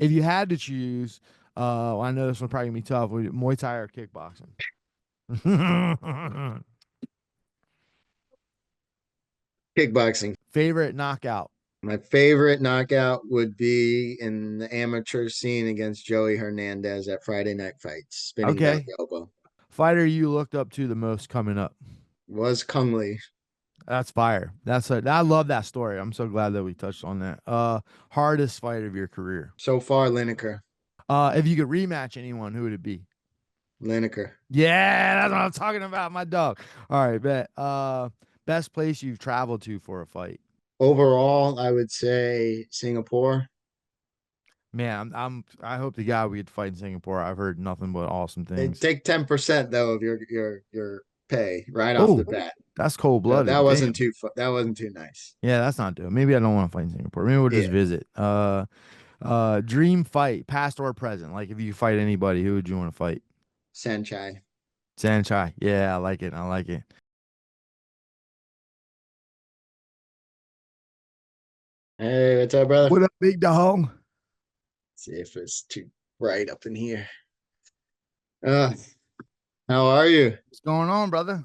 If you had to choose, I know this one probably gonna be tough. Muay Thai or kickboxing? Kickboxing. Favorite knockout? My favorite knockout would be in the amateur scene against Joey Hernandez at Friday Night Fights, spinning back Okay. elbow. Fighter you looked up to the most coming up? Was Kung Lee. That's fire. I love that story. I'm so glad that we touched on that. Hardest fight of your career. So far, Lineker. If you could rematch anyone, who would it be? Lineker. Yeah, that's what I'm talking about, my dog. All right, bet. Best place you've traveled to for a fight? Overall, I would say Singapore. Man, I hope to God we could fight in Singapore. I've heard nothing but awesome They things. take 10% though of your pay right off the Oh, bat. that's cold So blooded. Damn. that wasn't too nice. Yeah, that's not dope. Maybe I don't want to fight in Singapore. Maybe we'll just Yeah, visit. Dream fight, past or present. Like if you could fight anybody, who would you want to fight? Sanchai. Sanchai. Yeah, I like it. I like it. Hey, what's up, brother? What up, big dog? See if it's too bright up in here. Uh, how are you? What's going on, brother?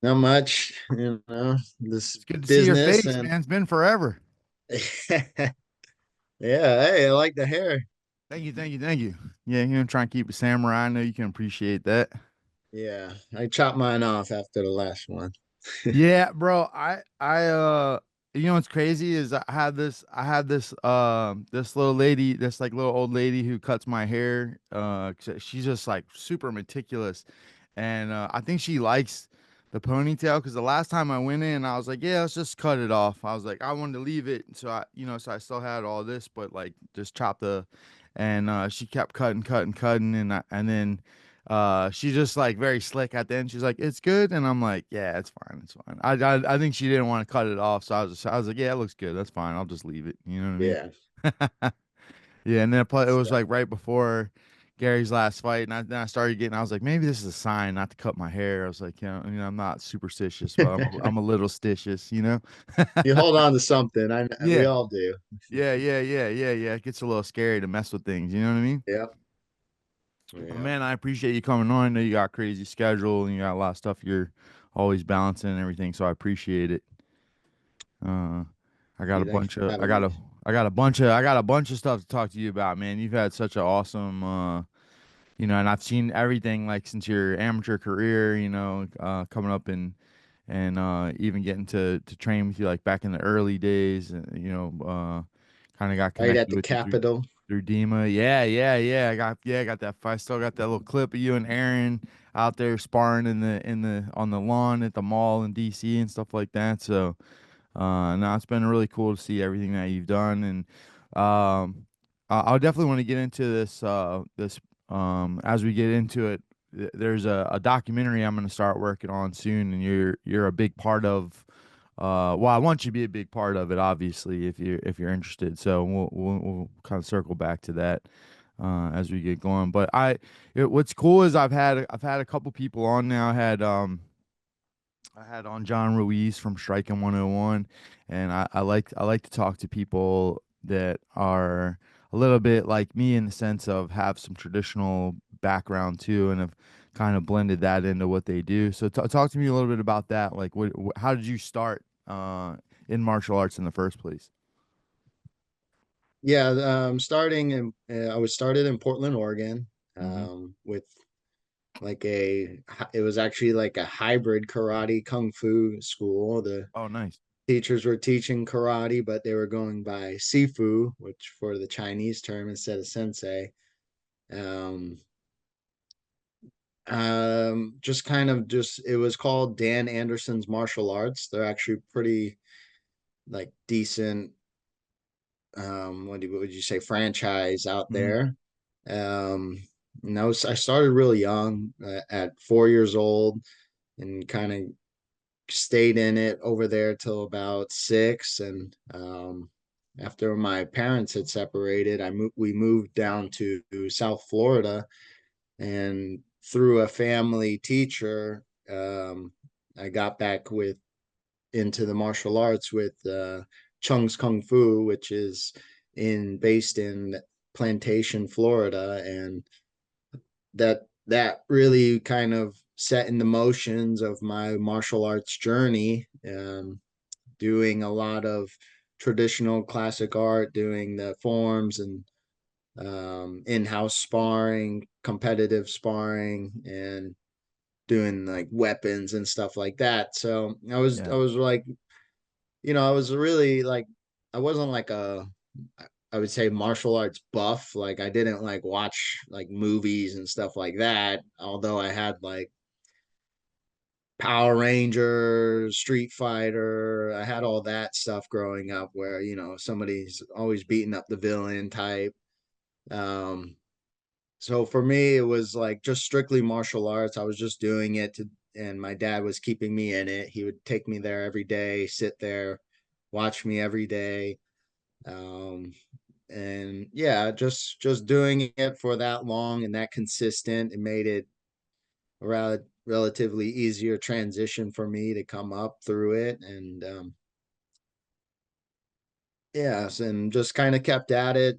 Not much, this It's good to see your business face, and man. It's been forever. yeah, hey, I like the hair. Thank you, thank you, thank you. Yeah, you know, try and keep it samurai. I know you can appreciate that. Yeah, I chopped mine off after the last one. Yeah, bro. You know what's crazy is this little lady, this like little old lady who cuts my hair. She's just like super meticulous, and I think she likes the ponytail because the last time I went in, I was like, yeah, let's just cut it off. I was like, I wanted to leave it, so so I still had all this, but like just chop and she kept cutting, cutting, cutting, and then. She's just like very slick at the end. She's like, "It's good," and I'm like, "Yeah, it's fine, it's fine." I think she didn't want to cut it off, so I was like, "Yeah, it looks good. That's fine. I'll just leave it." You know Yeah. what I mean? Yeah, and then it was So like right before Gary's last fight, and then I started getting. I was like, maybe this is a sign not to cut my hair. I was like, I'm not superstitious, but I'm a little stitious, you know? you hold on to something. We Yeah, all do. yeah. It gets a little scary to mess with things. You know what I mean? Yeah. But Yeah. man, I appreciate you coming on. I know you got a crazy schedule and you got a lot of stuff you're always balancing and everything, so I appreciate it. Uh, I got a Thanks bunch for of, having me. I got a bunch of stuff to talk to you about, man. You've had such an awesome, and I've seen everything like since your amateur career, coming up and even getting to train with you like back in the early days, kind of got Right at connected the with you Capitol. through Dima. I got that fight. I still got that little clip of you and Aaron out there sparring in the on the lawn at the mall in DC and stuff like that. So now it's been really cool to see everything that you've done, and I'll definitely want to get into this as we get into it. There's a documentary I'm going to start working on soon, and you're a big part of. Well, I want you to be a big part of it, obviously, if you're interested. So we'll kind of circle back to that as we get going. But what's cool is I've had a couple people on now. I had on John Ruiz from Striking 101, and I like to talk to people that are a little bit like me in the sense of have some traditional background too, and have kind of blended that into what they do. So talk to me a little bit about that. Like, how did you start in martial arts in the first place? Yeah, I was started in Portland, Oregon, Hmm. with it was actually like a hybrid karate kung fu school. The Oh, nice. teachers were teaching karate, but they were going by sifu, which for the Chinese term instead of sensei. Um, just kind of just it was called Dan Anderson's Martial Arts. They're actually pretty like decent what would you say franchise out Hmm. there. Um, and I started really young at 4 years old and kind of stayed in it over there till about six. And after my parents had separated, we moved down to South Florida, and through a family teacher, I got back into the martial arts with Chung's Kung Fu, which is based in Plantation, Florida, and that really kind of set in the motions of my martial arts journey. Doing a lot of traditional classic art, doing the forms and in-house sparring, competitive sparring, and doing like weapons and stuff like that. So I Yeah. was like, I was really like, I wasn't like I would say martial arts buff. Like I didn't like watch like movies and stuff like that. Although I had like Power Rangers, Street Fighter. I had all that stuff growing up where, somebody's always beating up the villain type. Um, so for me, it was like just strictly martial arts. I was just doing it and my dad was keeping me in it. He would take me there every day, sit there, watch me every day. Um, and yeah, just doing it for that long and that consistent, it made it relatively easier transition for me to come up through it. And yes, and just kind of kept at it,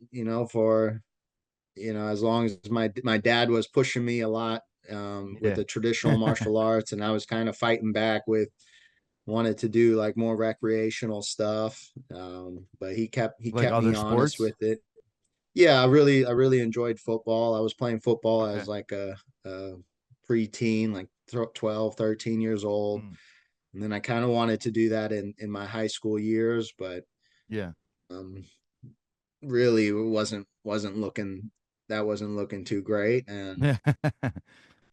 for as long as my dad was pushing me a lot with Yeah. the traditional martial arts, and I was kind of fighting back with wanted to do like more recreational stuff. But he Like kept me other honest sports? with it. Yeah, I really enjoyed football. I was playing football Okay. as like a preteen, like 12, 13 years old. Mm. And then I kind of wanted to do that in my high school years, but Yeah. um, really wasn't looking that wasn't looking too great. And Yeah.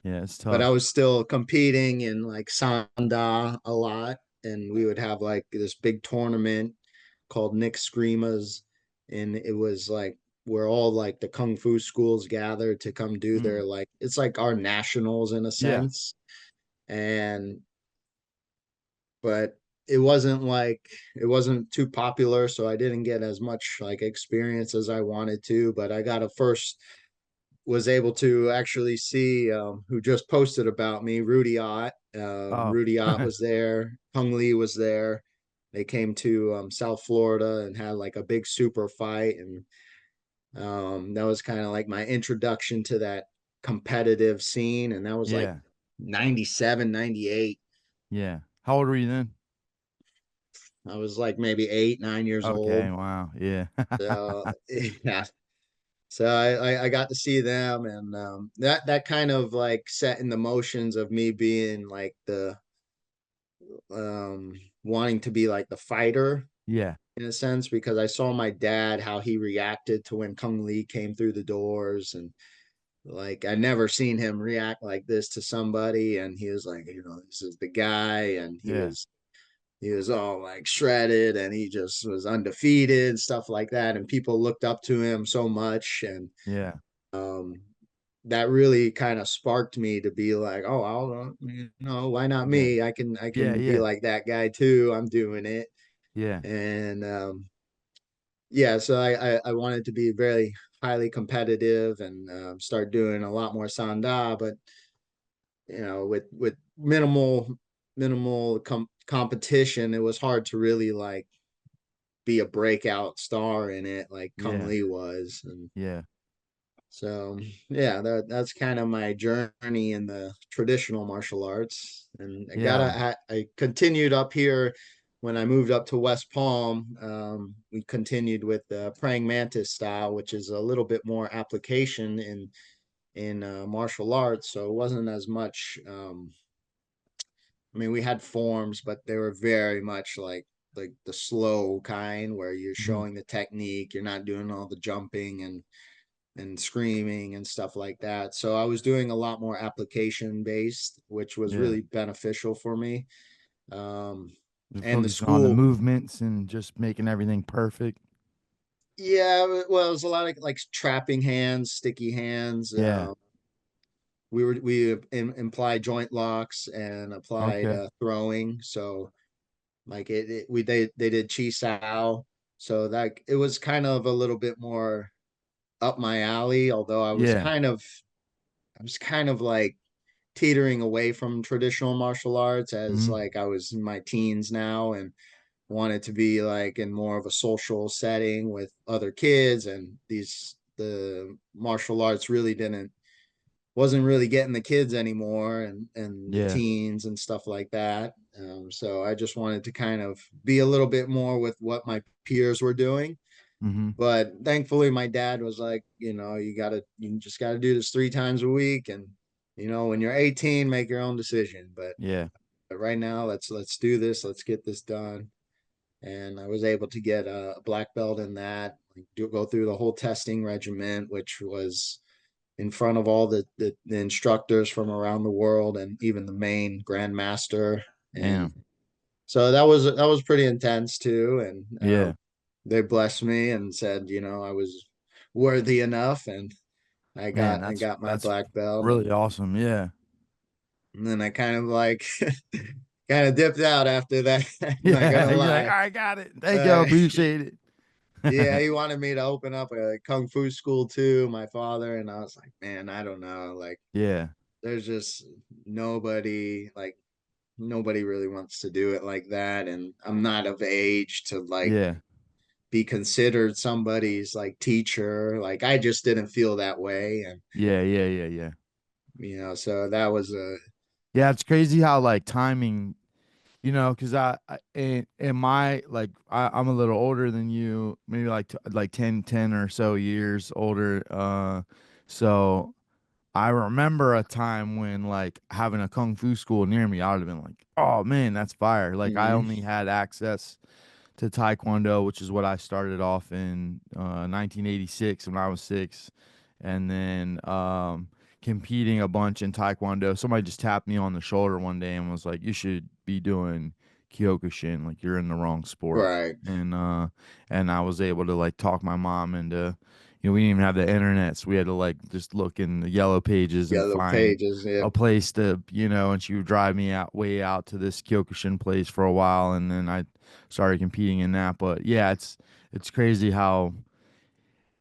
Yeah, it's but I tough. was still competing in like Sanda a lot, and we would have like this big tournament called Nick Screamas, and it was like where all like the kung fu schools gathered to come do Mm. their like it's like our nationals in a Yeah. sense. And but it wasn't too popular, so I didn't get as much like experience as I wanted to. But I got a first was able to actually see who just posted about me, Rudy Ott. Oh. Rudy Ott was there. Hung Lee was there. They came to South Florida and had like a big super fight, and that was kind of like my introduction to that competitive scene. And that was like Yeah. 97, 98. Yeah. How old were you then? I was like maybe 8, 9 years Okay, old. wow. Yeah. So yeah, so I got to see them, and that kind of like set in the motions of me being like the wanting to be like the fighter Yeah. in a sense, because I saw my dad how he reacted to when Kung Lee came through the doors. And like I never seen him react like this to somebody, and he was like, this is the guy. And he Yeah. was he was all like shredded, and he just was undefeated, stuff like that, and people looked up to him so much. And Yeah. um that really kind of sparked me to be like, oh, why not Yeah. me? I Yeah. can be Yeah. like that guy too. I'm doing it. Yeah. And yeah, so I wanted to be very highly competitive and start doing a lot more sanda. But with minimal competition, it was hard to really like be a breakout star in it like Kung Yeah. Lee was. And Yeah. so yeah, that's kind of my journey in the traditional martial arts. And Yeah. I continued up here when I moved up to West Palm. We continued with the praying mantis style, which is a little bit more application in martial arts. So it wasn't as much. I mean, we had forms, but they were very much like the slow kind where you're Hmm. showing the technique. You're not doing all the jumping and screaming and stuff like that. So I was doing a lot more application based, which was Yeah. really beneficial for me. Um, Just and the focusing on the school, movements and just making everything perfect. yeah, well, it was a lot of like trapping hands, sticky hands. Yeah. We implied joint locks and applied Okay. throwing. So like they did chi sao. So that it was kind of a little bit more up my alley, although Yeah. I was kind of like teetering away from traditional martial arts as Hmm. like I was in my teens now. And wanted to be like in more of a social setting with other kids, and the martial arts really didn't wasn't really getting the kids anymore, and the Yeah. teens and stuff like that. So I just wanted to kind of be a little bit more with what my peers were doing. Mm-hmm. But thankfully my dad was like, you just gotta do this 3 times a week, and when you're 18, make your own decision. Yeah. But right now, let's do this, let's get this done. And I was able to get a black belt in that, go through the whole testing regimen, which was in front of all the instructors from around the world, and even the main grandmaster. And Damn. so that was pretty intense too. And Yeah. they blessed me and said, I was worthy enough, and I Man, got I got my that's black belt. really awesome. Yeah. And then I kind of like kind of dipped out after that. Not Yeah. gonna You're like, lie. I got it. Thank you. I Uh, appreciate yeah, it. he wanted me to open up a kung fu school too, my father, and I was like, man, I don't know. Like, Yeah. there's just nobody like nobody really wants to do it like that, and I'm not of age to like Yeah. be considered somebody's like teacher. Like, I just didn't feel that way, and Yeah. Yeah. Yeah. Yeah. so that was a Yeah. It's crazy how like timing, because in my like I'm a little older than you, maybe like 10 or so years older. So I remember a time when like having a kung fu school near me, I would have been like, oh man, that's fire. Like I mhm, only had access to Taekwondo, which is what I started off in 1986 when I was 6, and then competing a bunch in Taekwondo. Somebody just tapped me on the shoulder one day and was like, "You should be doing Kyokushin. Like you're in the wrong sport." right. And I was able to like talk my mom into. We didn't even have the internet, so we had to like just look in the yellow pages and Yellow find pages, yeah. a place to, and she would drive me out way out to this Kyokushin place for a while, and then I started competing in that. But yeah, it's crazy how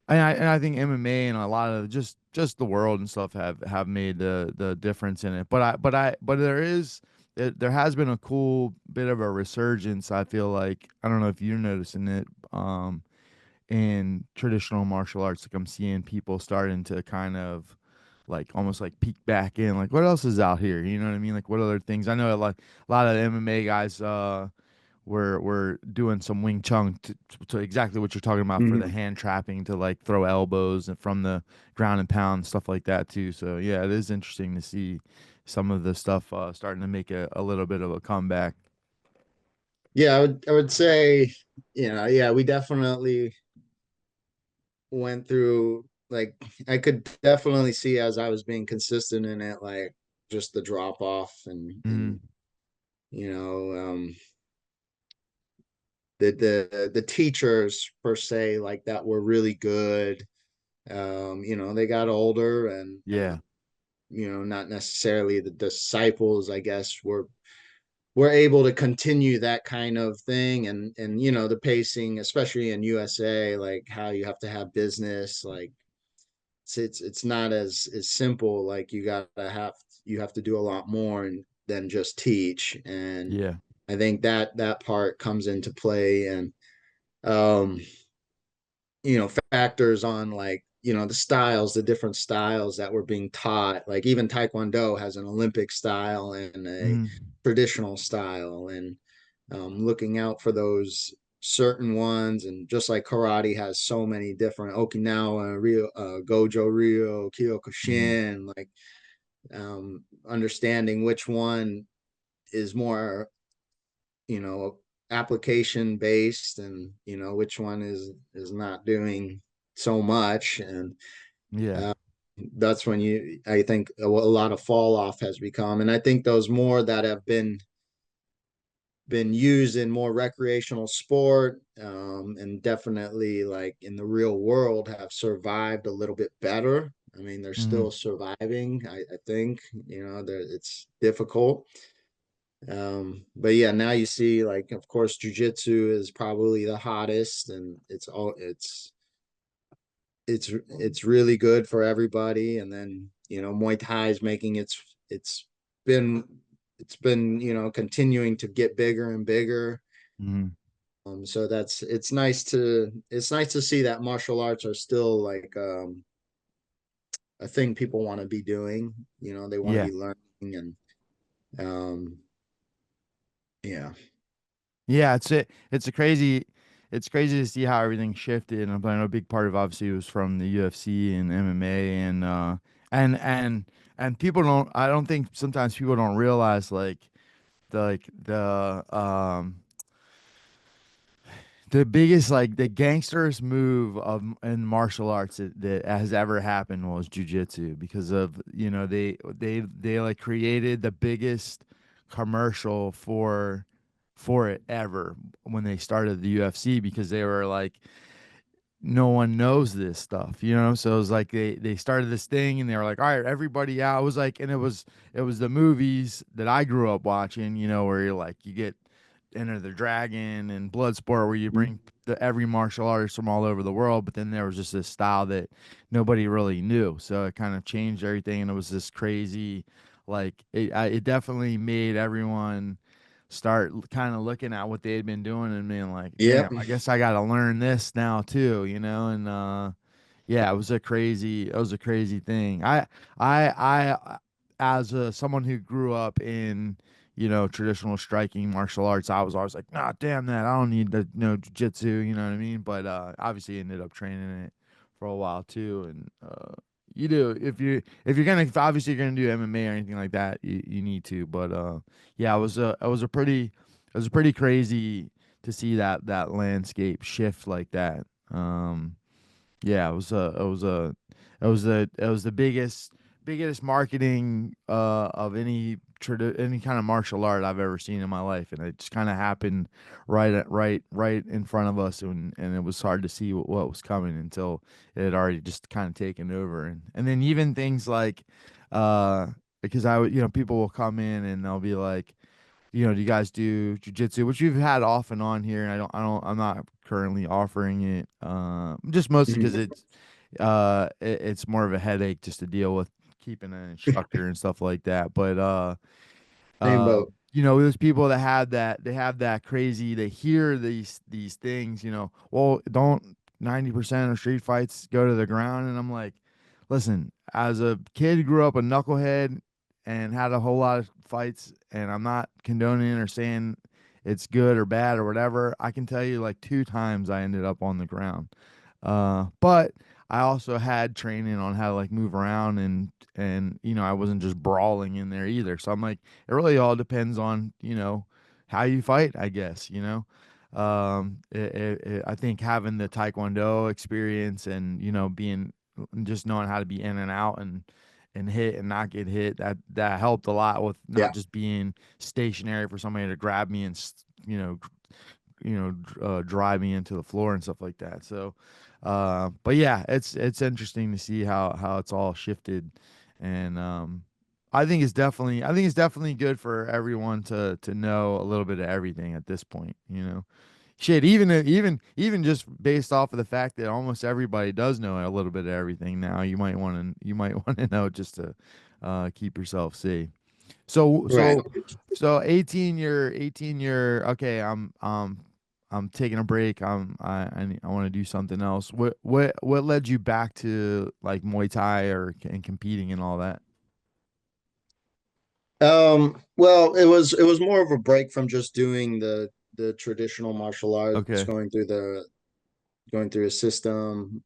and I think MMA and a lot of just the world and stuff have made the difference in it. But there has been a cool bit of a resurgence. I feel like I don't know if you're noticing it in traditional martial arts. Like I'm seeing people starting to kind of like almost like peek back in like what else is out here, you know what I mean, like what other things. I know a lot of the MMA guys we're doing some Wing Chun to exactly what you're talking about for the Mhm. hand trapping to like throw elbows and from the ground and pound stuff like that too. So yeah, it is interesting to see some of the stuff starting to make a little bit of a comeback. Yeah, I would say, yeah, we definitely went through like I could definitely see as I was being consistent in it, like just the drop off, and Mm, you know, the teachers per se like that were really good. They got older, and yeah. not necessarily the disciples, I guess, were able to continue that kind of thing, and the pacing, especially in USA, like how you have to have business, like it's not as simple. Like you have to do a lot more than just teach. And Yeah. I think that part comes into play. And um factors on, like, the different styles that were being taught. Like, even Taekwondo has an Olympic style and a Mm, traditional style, and looking out for those certain ones. And just like karate has so many different Okinawa, Rio, Gojo Ryo, mm, Kyokushin, like understanding which one is more, you know, application based, and which one is not doing so much. And yeah. uh, that's when I think a lot of fall off has become. And I think those more that have been used in more recreational sport, and definitely like in the real world, have survived a little bit better. I mean, they're Mm, still surviving. I think, it's difficult. But yeah, now you see, like, of course, jujitsu is probably the hottest, and it's really good for everybody. And then Muay Thai is making been it's been continuing to get bigger and bigger. mm. So it's nice to see that martial arts are still like a thing people want to be doing. You know, they want to Yeah. be learning and um, yeah. Yeah, it's crazy to see how everything shifted. And I know a big part of obviously was from the UFC and MMA and and and people don't I don't think sometimes people don't realize like the biggest like the gangster's move of in martial arts that has ever happened was jujitsu because of they like created the biggest commercial for it ever when they started the UFC because they were like no one knows this stuff, you know? So it was like they started this thing and they were like, all right, everybody out. It was like, and it was the movies that I grew up watching, where you're like, you get Enter the Dragon and Bloodsport, where you bring every martial artist from all over the world. But then there was just this style that nobody really knew. So it kind of changed everything. And it was this crazy, like, it definitely made everyone start kind of looking at what they had been doing and being like, damn, Yep. I guess I got to learn this now too, and yeah, it was a crazy thing. I as someone who grew up in, traditional striking martial arts, I was always like, nah, damn that. I don't need to know jujitsu, you know what I mean? But obviously ended up training it for a while too. And you do if you're gonna if obviously you're gonna do MMA or anything like that, you need to. But yeah, it was a pretty crazy to see that landscape shift like that. Yeah, it was the biggest marketing of any kind of martial art I've ever seen in my life, and it just kind of happened right in front of us, and it was hard to see what was coming until it had already just kind of taken over, and then even things like uh because people will come in and they'll be like, do you guys do jujitsu, which you've had off and on here, and I'm not currently offering it, just mostly because Mhm. it's more of a headache just to deal with keeping an instructor and stuff like that. But Same boat. there's people that have that crazy. They hear these things. Well, don't 90% of street fights go to the ground? And I'm like, listen, as a kid who grew up a knucklehead and had a whole lot of fights, and I'm not condoning or saying it's good or bad or whatever. I can tell you like two times I ended up on the ground. But I also had training on how to like move around and I wasn't just brawling in there either. So I'm like, it really all depends on, how you fight, I guess, I think having the Taekwondo experience and, being just knowing how to be in and out and hit and not get hit, that helped a lot with Yeah. not just being stationary for somebody to grab me and, drive me into the floor and stuff like that. So, but yeah, it's interesting to see how it's all shifted, and I think it's definitely good for everyone to know a little bit of everything at this point. Shit, even just based off of the fact that almost everybody does know a little bit of everything now, you might want to know just to keep yourself safe. So Right. so so 18 year okay, I'm taking a break. I want to do something else. What led you back to like Muay Thai and competing and all that? Well, it was more of a break from just doing the traditional martial arts, Okay. going through a system,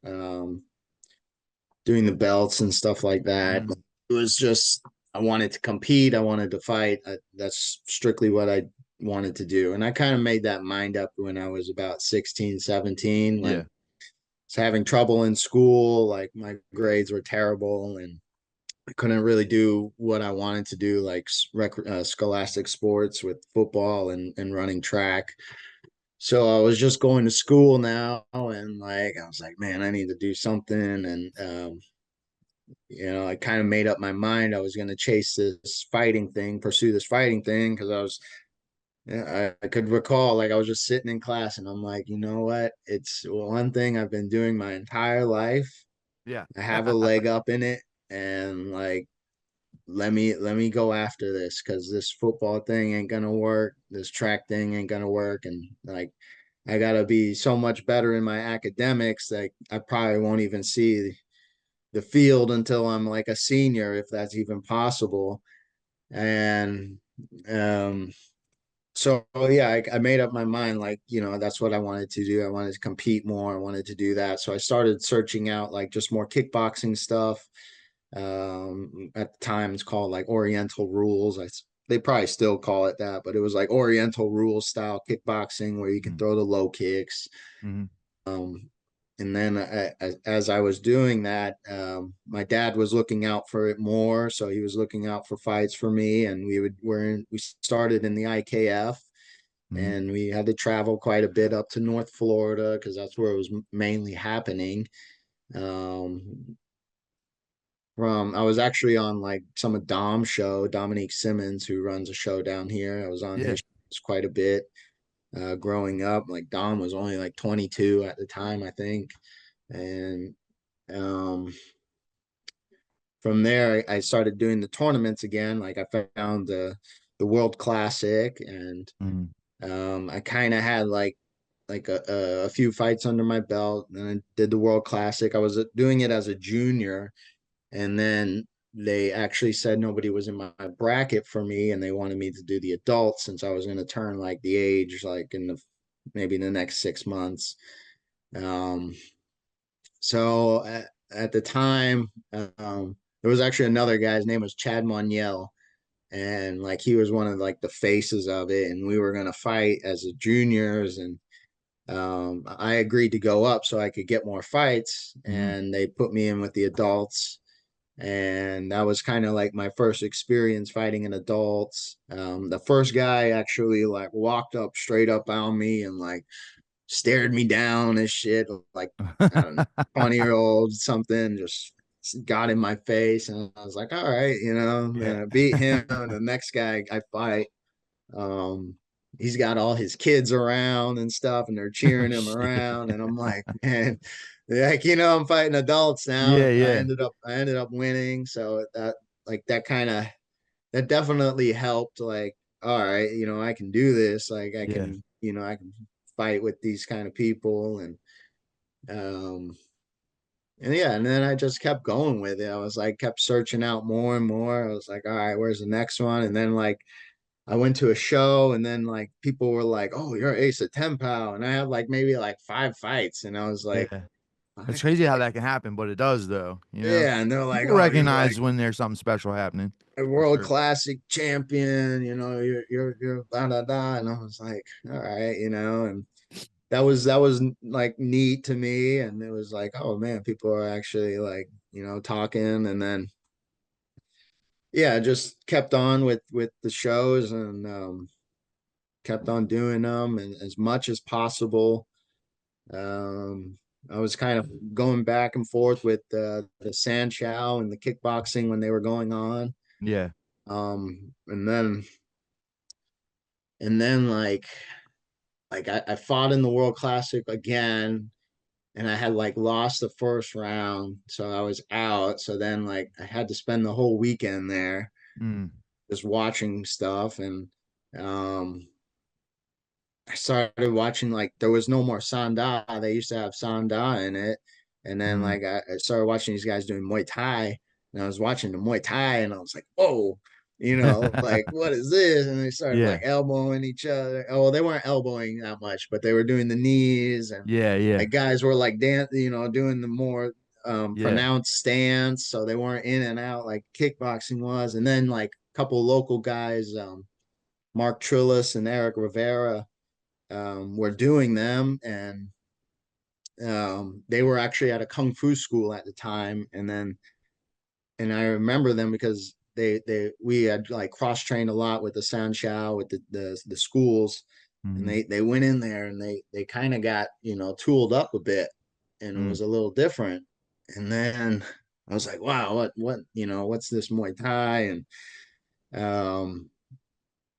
doing the belts and stuff like that. Mm, It was just I wanted to compete, I wanted to fight. That's strictly what I wanted to do. And I kind of made that mind up when I was about 16, 17, when I yeah. was having trouble in school, like my grades were terrible and I couldn't really do what I wanted to do, like scholastic sports with football and running track. So I was just going to school now, and like I was like, man, I need to do something. And I kind of made up my mind I was going to chase this fighting thing, pursue this fighting thing, because I could recall like I was just sitting in class, and I'm like, you know what? It's one thing I've been doing my entire life. Yeah. I have a leg up in it, and like let me go after this because this football thing ain't gonna work. This track thing ain't gonna work. And like I gotta be so much better in my academics that I probably won't even see the field until I'm like a senior, if that's even possible. And um, so yeah, I made up my mind, like, that's what I wanted to do. I wanted to compete more. I wanted to do that. So I started searching out like just more kickboxing stuff. At the time it's called like Oriental Rules. They probably still call it that, but it was like Oriental Rules style kickboxing where you can Mm-hmm. throw the low kicks. Mm-hmm. Um, and then as I was doing that, my dad was looking out for it more, so he was looking out for fights for me, and we started in the IKF, Mm-hmm. and we had to travel quite a bit up to North Florida because that's where it was mainly happening. Um, from I was actually on like some of Dom's show, Dominique Simmons, who runs a show down here. I was on Yeah. his shows quite a bit growing up. Like Dom was only like 22 at the time, I think, and um, from there I started doing the tournaments again. Like I found the World Classic, and Mm-hmm. I kind of had like a few fights under my belt. And I did the World Classic. I was doing it as a junior, and then they actually said nobody was in my bracket for me, and they wanted me to do the adults since I was going to turn like the age like in the maybe the next 6 months. Um, so at the time, there was actually another guy. His name was Chad Moniel, and like he was one of like the faces of it. And we were gonna fight as a juniors, and I agreed to go up so I could get more fights. Mm-hmm. And they put me in with the adults, and that was kind of like my first experience fighting in adults. The first guy actually like walked up straight up on me and like stared me down as shit, like, I don't know, 20-year old something, just got in my face. And I was like, all right, Yeah. then I beat him. And the next guy I fight, um, he's got all his kids around and stuff, and they're Oh, cheering him shit. around. And I'm like, man, like, I'm fighting adults now. Yeah, And I yeah, ended up, I ended up winning. So that kind of, that definitely helped. Like, all right, I can do this. Like, yeah, I can fight with these kind of people. Um, and yeah, and then I just kept going with it. I was like, kept searching out more and more. I was like, all right, where's the next one? And then like I went to a show, and then like people were like, "Oh, you're Asa Tenpow," and I had like maybe like 5 fights, and I was like, yeah. It's "What?" crazy how that can happen, but it does though, you know? Yeah, and they're like, People "Oh, you're like recognize when there's something special happening, a for world sure. classic champion, you're da da da," and I was like, "All right," and that was like neat to me, and it was like, oh man, people are actually like talking. And then yeah, just kept on with the shows, and kept on doing them and as much as possible. um I was kind of going back and forth with the San Chow and the kickboxing when they were going on. Yeah. And then I fought in the World Classic again, and I had like lost the first round, so I was out. So then like I had to spend the whole weekend there Mm, just watching stuff. And um I started watching, like, there was no more Sanda. They used to have Sanda in it. And then mm. like I started watching these guys doing Muay Thai, and I was watching the Muay Thai, and I was like, whoa, like, what is this? And they started like Yeah. elbowing each other. Oh, well, they weren't elbowing that much, but they were doing the knees, and Yeah, yeah, like guys were like dance, doing the more yeah. pronounced stance, so they weren't in and out like kickboxing was. And then like a couple local guys, Mark Trillis and Eric Rivera, were doing them. And they were actually at a kung fu school at the time. And I remember them because we had like cross trained a lot with the Sanshao, with the schools. And Mhm. they went in there, and they kind of got tooled up a bit, and it Mm. was a little different. And then I was like, wow, what what's this Muay Thai? And um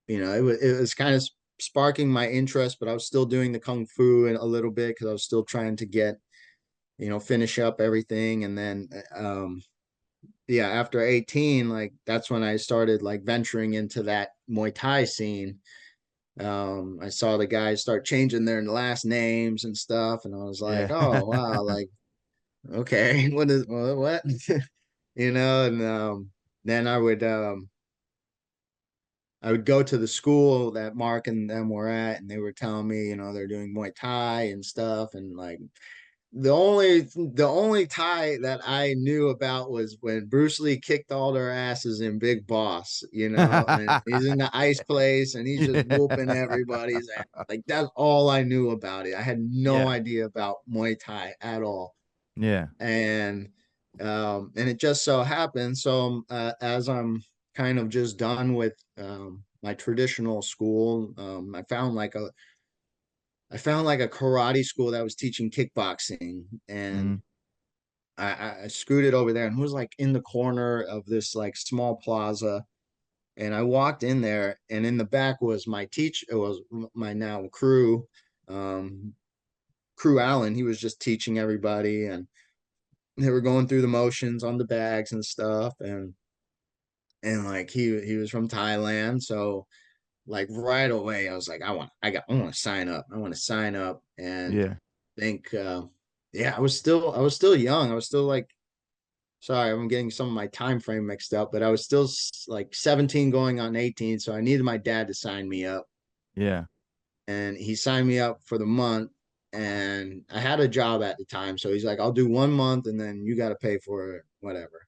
it was kind of sparking my interest, but I was still doing the kung fu a little bit because I was still trying to get finish up everything. And then yeah, after 18, like that's when I started like venturing into that Muay Thai scene. I saw the guys start changing their last names and stuff, and I was like, Yeah. oh wow, like okay, what? And then I would go to the school that Mark and them were at, and they were telling me, they're doing Muay Thai and stuff, and like the only Thai that I knew about was when Bruce Lee kicked all their asses in Big Boss, and he's in the ice place and he's just whooping everybody's ass. Like that's all I knew about it. I had no Yeah. idea about Muay Thai at all, Yeah. and it just so happened. So as I'm kind of just done with my traditional school, I found like a karate school that was teaching kickboxing, and Mhm. I scooted over there, and it was like in the corner of this like small plaza. And I walked in there, and in the back was my teacher. It was my now um, crew Allen. He was just teaching everybody, and they were going through the motions on the bags and stuff. And like he was from Thailand, so like right away I was like, I want to sign up. I want to sign up, and Yeah. think yeah, I was still young. I was still like, sorry, I'm getting some of my time frame mixed up, but I was still like 17 going on 18, so I needed my dad to sign me up, Yeah. and he signed me up for the month. And I had a job at the time, so he's like, I'll do 1 month and then you got to pay for it, whatever.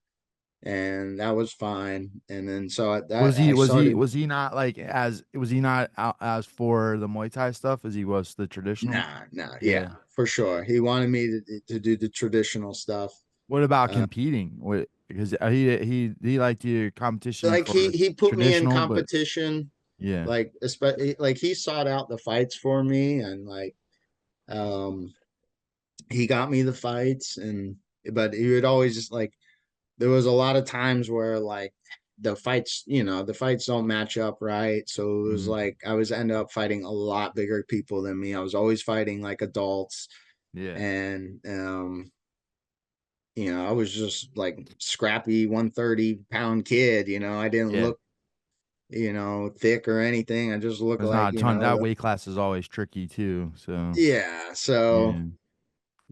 And that was fine. And then so Was that he I was he started. was he not like as was he not out as for the Muay Thai stuff as he was the traditional? Nah, yeah, Yeah. for sure. He wanted me to do the traditional stuff. What about Uh, competing? What because he liked your competition like for he put me in traditional, but competition, yeah. like especially like he sought out the fights for me, and like um he got me the fights. And but he would always just like, there was a lot of times where like the fights don't match up right, so it was Mhm. like I was end up fighting a lot bigger people than me. I was always fighting like adults, Yeah. and I was just like scrappy 130-pound kid. I didn't Yeah. look, thick or anything. I just look There's like, not a ton. That weight class is always tricky too. So yeah. So yeah.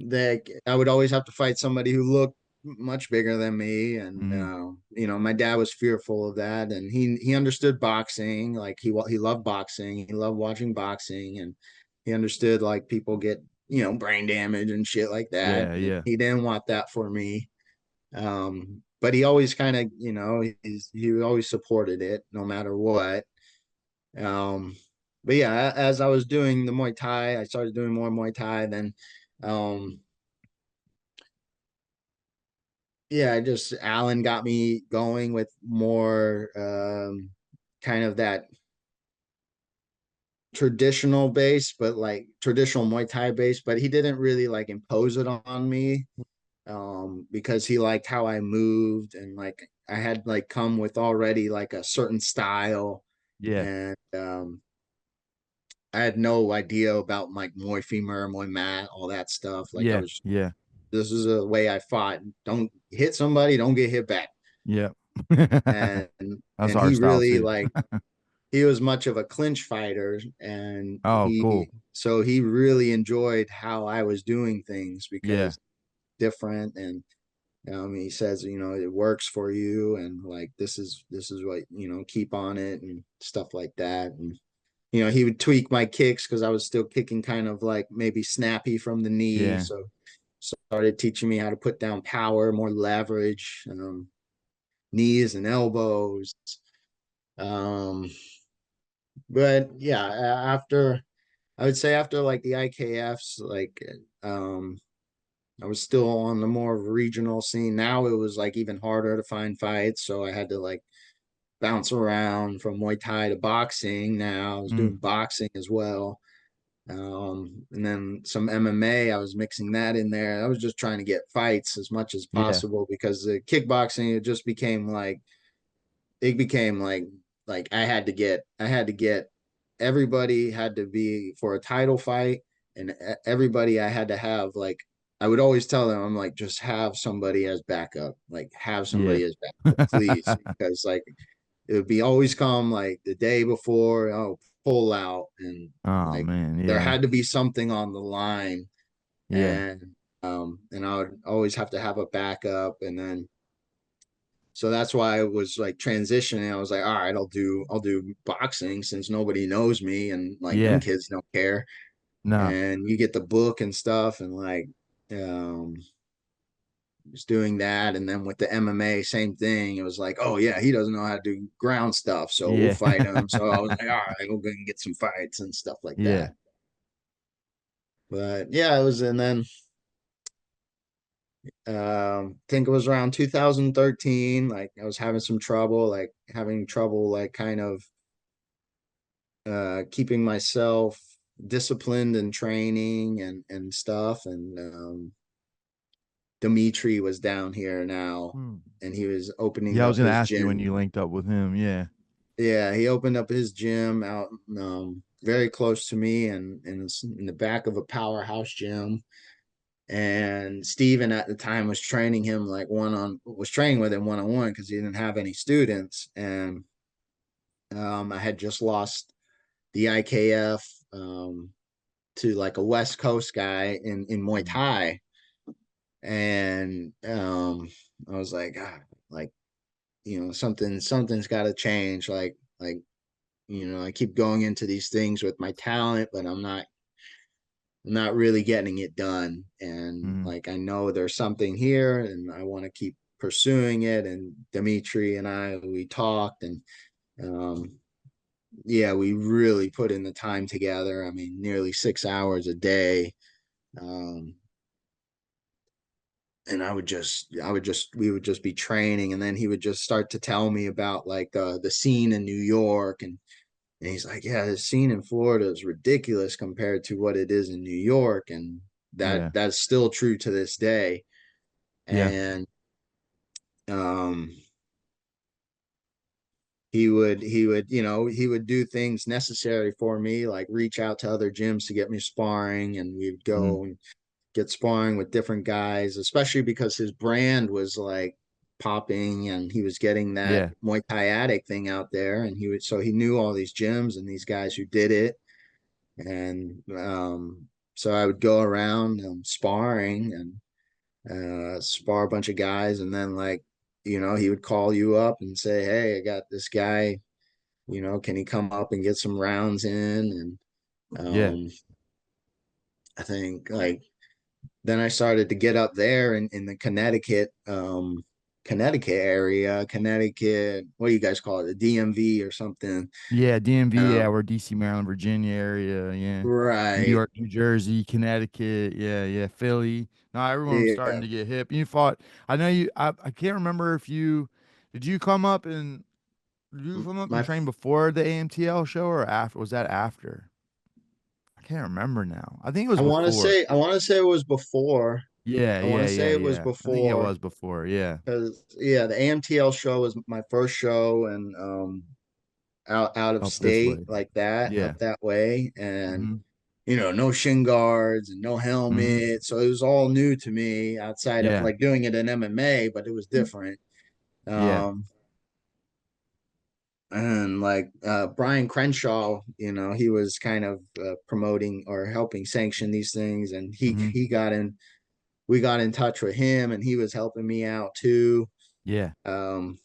that I would always have to fight somebody who looked much bigger than me. And Mhm. my dad was fearful of that, and he understood boxing. Like he loved boxing. He loved watching boxing, and he understood like people get brain damage and shit like that. Yeah. And Yeah. he didn't want that for me. But he always kind of, he always supported it no matter what. Um, but yeah, as I was doing the Muay Thai, I started doing more Muay Thai. Then, um, yeah, I just Alan got me going with more kind of that traditional base, but like traditional Muay Thai base. But he didn't really like impose it on me, because he liked how I moved, and like I had like come with already like a certain style. Yeah. And I had no idea about like Muay femur, Muay mat, all that stuff. Like I Yeah. was, Yeah. this is a way I fought. Don't hit somebody, don't get hit back. Yeah. And That's and our he style really too. like, he was much of a clinch fighter, and Oh, cool. he really enjoyed how I was doing things Yeah. because different. And he says, it works for you, and like this is what, keep on it and stuff like that. And he would tweak my kicks because I was still kicking kind of like maybe snappy from the knee. Yeah. So started teaching me how to put down power, more leverage, knees and elbows. Um, but yeah, after I would say after like the IKFs, like um, I was still on the more regional scene. Now it was like even harder to find fights, so I had to like bounce around from Muay Thai to boxing. Now I was Mm. doing boxing as well. And then some MMA, I was mixing that in there. I was just trying to get fights as much as Yeah. possible because the kickboxing, it became like I had to get everybody had to be for a title fight, and everybody I had to have like, I would always tell them, I'm like, just have somebody as backup, like have Yeah. somebody as backup, please, because like it would be always come like the day before. Oh, pull out, and Oh like man, there yeah. had to be something on the line, Yeah. and I would always have to have a backup, and then so that's why I was like transitioning. I was like, all right, I'll do boxing since nobody knows me, and like them Yeah. kids don't care. No. And you get the book and stuff, and like um was doing that. And then with the MMA, same thing. It was like, oh yeah, he doesn't know how to do ground stuff, so we'll Yeah. fight him. So I was like, all right, we'll go and get some fights and stuff like Yeah. that. But yeah, it was, and then I think it was around 2013. Like I was having some trouble, like kind of keeping myself disciplined in training and stuff. And Dimitri was down here now, Hmm. and he was opening Yeah, I was up gonna his ask you when gym. you linked up with him. Yeah. Yeah, he opened up his gym out very close to me, and it's in the back of a powerhouse gym. And Steven at the time was training him like was training with him one on one because he didn't have any students. And I had just lost the IKF to like a West Coast guy in Muay Mm. Thai. And I was like, ah, like, something's got to change. I keep going into these things with my talent, but I'm not really getting it done. And Mm. like I know there's something here, and I want to keep pursuing it. And Dimitri and we talked, and um, yeah, we really put in the time together. I mean, nearly 6 hours a day. Um, and we would just be training, and then he would just start to tell me about like the scene in New York. And he's like, yeah, the scene in Florida is ridiculous compared to what it is in New York. And Yeah. that's still true to this day. Yeah. And um, he would do things necessary for me, like reach out to other gyms to get me sparring. And we'd Mm. go and get sparring with different guys, especially because his brand was like popping, and he was getting that Yeah. Muay Thai Addict thing out there. And he knew all these gyms and these guys who did it. And so I would go around sparring, and spar a bunch of guys. And then like, he would call you up and say, hey, I got this guy, can he come up and get some rounds in? And Yeah. I think like then I started to get up there in the Connecticut area, Connecticut, what do you guys call it? The DMV or something. Yeah. DMV. Uh, Yeah, we're DC, Maryland, Virginia area. Yeah. New right. York, New Jersey, Connecticut. Yeah. Yeah. Philly. No, everyone was starting Yeah. to get hip. You fought. I know you. I can't remember if you did. You come up and did you come up and My train before the AMTL show or after? Was that after? I can't remember now. I think it was before. I want to say it was before. Yeah. I want Yeah. to Yeah. say it was Yeah. I think it before was before. Yeah. because yeah, the AMTL show was my first show, and out of Up this state way. like that, up Yeah. that way. And Mm-hmm. no shin guards and no Mm-hmm. helmet. So it was all new to me outside of Yeah. like doing it in MMA, but it was different. Yeah. Um, and like Brian Crenshaw, he was kind of promoting or helping sanction these things, and Mm-hmm. we got in touch with him, and he was helping me out too. Yeah. Um,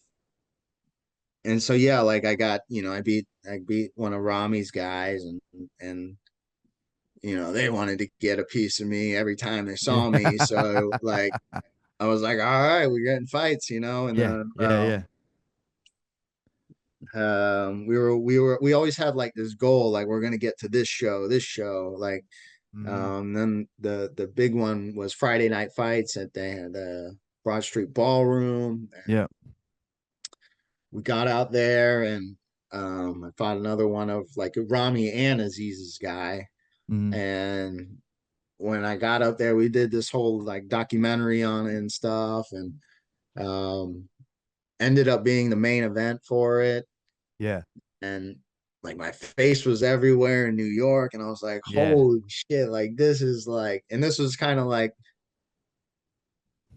and so yeah, like I beat one of Rami's guys, and they wanted to get a piece of me every time they Yeah. saw me. So like I was like, all right, we're getting fights, and Yeah. then Yeah. Yeah. we always had like this goal, like we're gonna get to this show. Like Mm-hmm. then the big one was Friday night fights at the Broad Street Ballroom. Yeah. We got out there, and I fought another one of like Rami and Aziz's guy. Mm-hmm. And when I got up there, we did this whole like documentary on it and stuff, and um, ended up being the main event for it. Yeah. And like my face was everywhere in New York, and I was like, Yeah. holy shit, like this is like, and this was kind of like,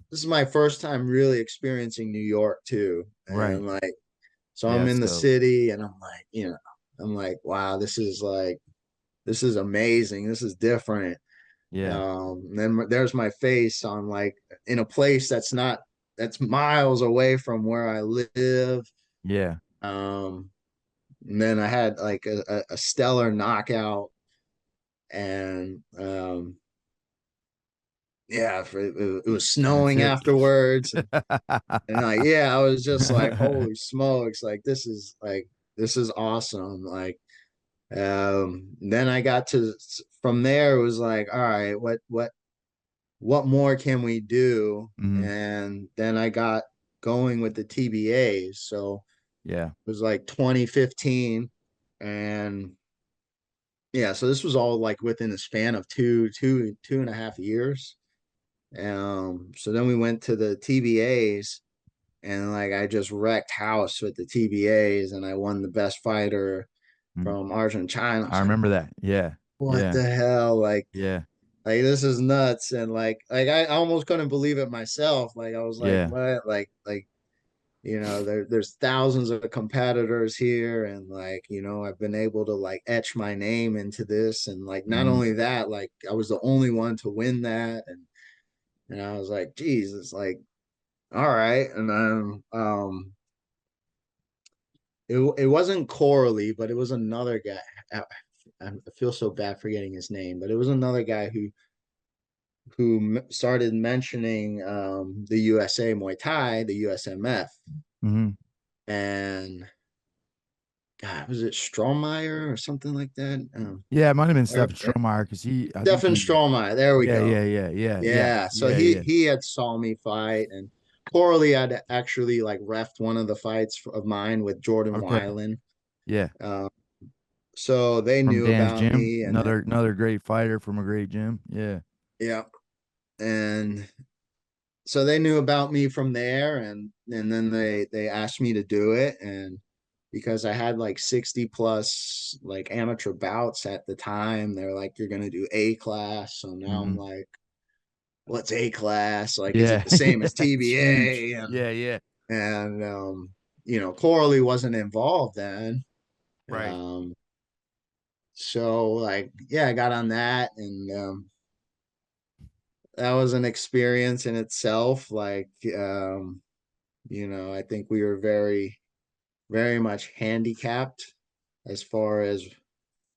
this is my first time really experiencing New York too. Right. And like, so Yeah. I'm It's in the dope. city, and I'm like, I'm like, wow, this is amazing. This is different. Yeah. Then there's my face on like in a place that's miles away from where I live. Yeah. Um, and then I had like a stellar knockout, and yeah, it was That's snowing it. afterwards, and like yeah, I was just like, holy smokes, like this is awesome. Like then I got to from there it was like, all right, what more can we do? Mhm. And then I got going with the TBAs. So Yeah. it was like 2015. And yeah, so this was all like within the span of two and a half years. So then we went to the TBAs, and like I just wrecked house with the TBAs, and I won the best fighter Mhm. from Argentina. I I was like, remember that. Yeah. what Yeah. the hell? Yeah. Like this is nuts. And like I almost couldn't believe it myself. Like I was like, Yeah. what? Like, there's thousands of competitors here, and like, I've been able to like etch my name into this. And like not Mhm. only that, like I was the only one to win that. And I was like, geez, it's like, all right. And then it wasn't Corley, but it was another guy. I feel so bad forgetting his name, but it was another guy who started mentioning the USA Muay Thai, the USMF, Mhm. and God, was it Strohmeyer or something like that? Yeah, it might have been Or, Stephen Stromeyer because I think Stefan he, Strohmeyer. There we yeah, go. yeah, yeah, yeah, yeah, Yeah. So yeah, he yeah. he had saw me fight, and Corley had actually like refed one of the fights of mine with Jordan Okay. Weiland. Yeah. Uh, so they From knew Dan's about gym. me, and then Another great fighter from a great gym. Yeah. yeah, and so they knew about me from there, and then they asked me to do it. And because I had like 60 plus like amateur bouts at the time, they're like, you're gonna do A class. So now I'm Hmm. like, what's A class? Like, is it Yeah. the same as It's huge. TBA? Yeah, yeah. And Corley wasn't involved then. Right. um so like yeah, I got on that, and that was an experience in itself. Like I think we were very, very much handicapped as far as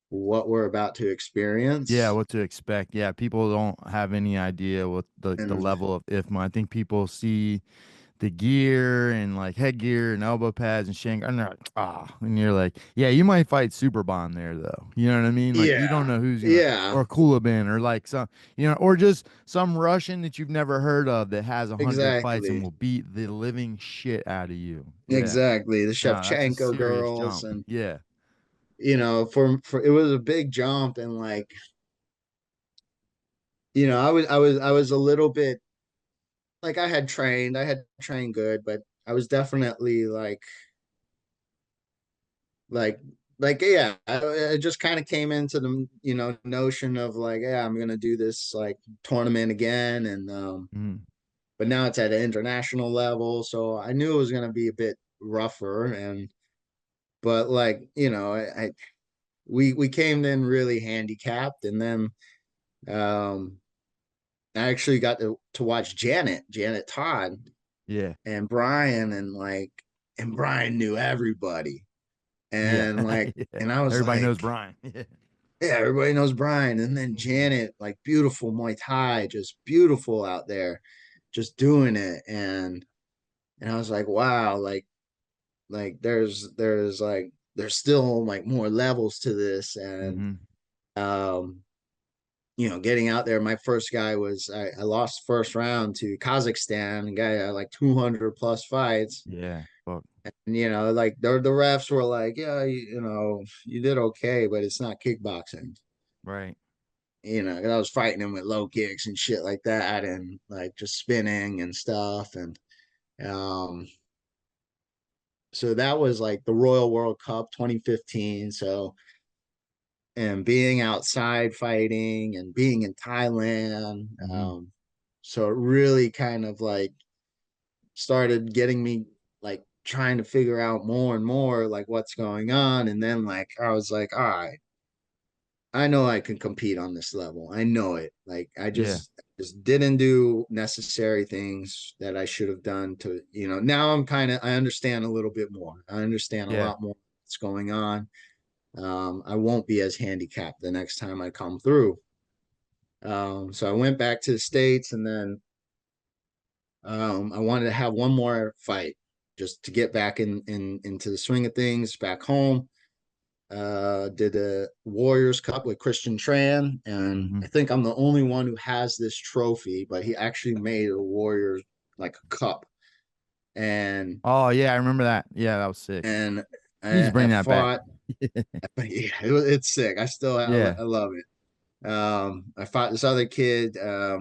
what we're about to Yeah, experience. what to expect. Yeah, people don't have any idea what the And level of IFMA. I think people see the gear and like headgear and elbow pads and shank, and they're like, ah, and you're like, yeah, you might fight Super Bond there though. You know what I mean? Like you don't yeah, know who's gonna, yeah, or Kulabin, or like some, or just some Russian that you've never heard of that has 100 fights and exactly. will beat the living shit out of you. Yeah, Exactly. The no, that's a Shevchenko serious girls. jump. And Yeah. for it was a big jump. And like, I was a little bit like, I had trained good, but I was definitely like yeah, I just kind of came into the notion of like, yeah, I'm gonna do this like tournament again. And Mm, but now it's at an international level, so I knew it was gonna be a bit rougher. And but like, we came in really handicapped. And then um I actually got to watch Janet Todd yeah. and Brian, and Brian knew everybody. Yeah. And like, Yeah. and I was Everybody like, knows Brian. Yeah. yeah, everybody knows Brian. And then Hmm. Janet, like beautiful Muay Thai, just beautiful out there, just doing it. And I was like, wow, like there's still like more levels to this. And Hmm. um, getting out there, my first guy was I lost first round to Kazakhstan, a guy had like 200 plus fights. Yeah. Fuck. And like the refs were like, yeah, you did okay, but it's not kickboxing. Right. 'Cause I was fighting him with low kicks and shit like that, and like just spinning and stuff. And um, so that was like the Royal World Cup 2015. So, and being outside fighting and being in Thailand, Hmm. so it really kind of like started getting me like trying to figure out more and more like what's going on. And then like I was like, all right, I know I can compete on this level. I know it. Like Yeah. just didn't do necessary things that I should have done to, now I understand a little bit more. I understand a Yeah. lot more what's going on. I won't be as handicapped the next time I come through. So I went back to the States, and then I wanted to have one more fight just to get back into the swing of things back home. Did a Warriors Cup with Christian Tran, and Hmm. I think I'm the only one who has this trophy, but he actually made a Warriors like a cup. And Oh yeah, I remember that. Yeah, that was sick. and You need to I bring that back. fought. Yeah, it's sick. Yeah. I love it. I fought this other kid. I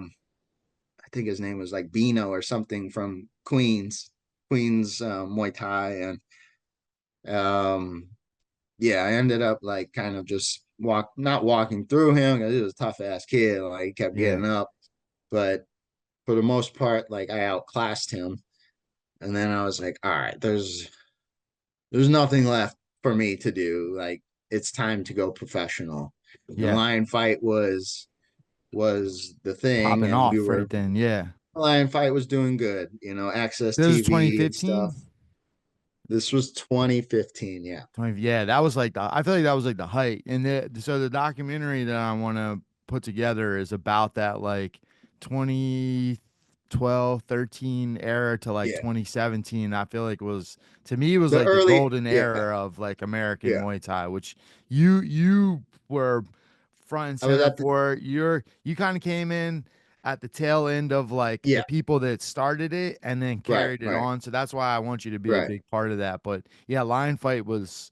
think his name was like Bino or something from Queens Muay Thai, and yeah, I ended up like kind of just not walking through him because he was a tough ass kid. Like he kept Yeah. getting up, but for the most part, like I outclassed him. And then I was like, all right, there's nothing left for me to do. Like it's time to go professional. And Yeah. lion fight was the thing, Popping and we off were right then. Yeah. lion fight was doing good. Access This is TV and stuff. 2015. This was 2015. Yeah, 20, yeah, that was like I feel like that was like the height. And so the documentary that I want to put together is about that like 2012, 13 era to like yeah. 2017. I feel like was to me it was The like the early, golden yeah, era of like American yeah. Muay Thai, which you were front and I was center at the, for. You kind of came in at the tail end of like yeah, the people that started it and then right, carried it right, on. So that's why I want you to be a right. big part of that. But yeah, Lion Fight was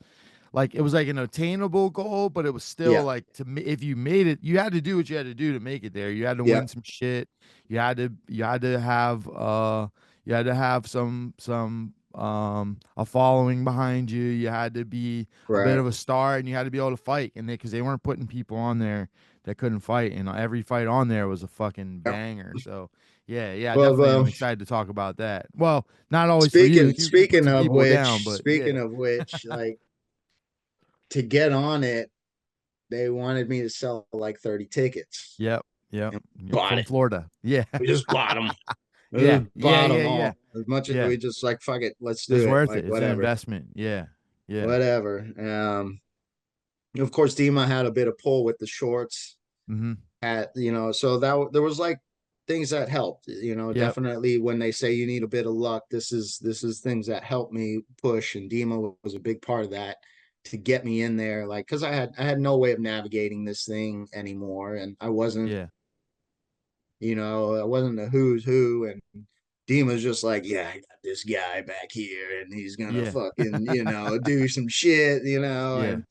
like it was like an attainable goal, but it was still Yeah, like if you made it, you had to do what you had to do to make it there. You had to yeah, win some shit. You had to have some a following behind you. You had to be a bit right. of a star, and you had to be able to fight. And because they weren't putting people on there that couldn't fight, and every fight on there was a fucking Yeah. banger. So yeah, yeah, definitely. I'm Well, excited to talk about that. Well, not always for you. You put some people down, but speaking yeah. of which, like to get on it, they wanted me to sell like 30 tickets, Yep, yep. and You're bought from it. Florida. Yeah. We just bought them. We Yeah, just yeah, bought yeah, them yeah, all. As much as yeah. we just like fuck it, let's do It's it. worth Like it. It's an whatever, investment. Yeah, yeah. whatever. Of course, Dima had a bit of pull with the shorts. Mm-hmm. So there was like things that helped. Yep. Definitely when they say you need a bit of luck, this is things that helped me push, and Dima was a big part of that to get me in there. Like because I had no way of navigating this thing anymore, and Yeah. I wasn't a who's who, and Dima's just like, yeah, I got this guy back here, and he's gonna Yeah. fucking do some shit, Yeah. and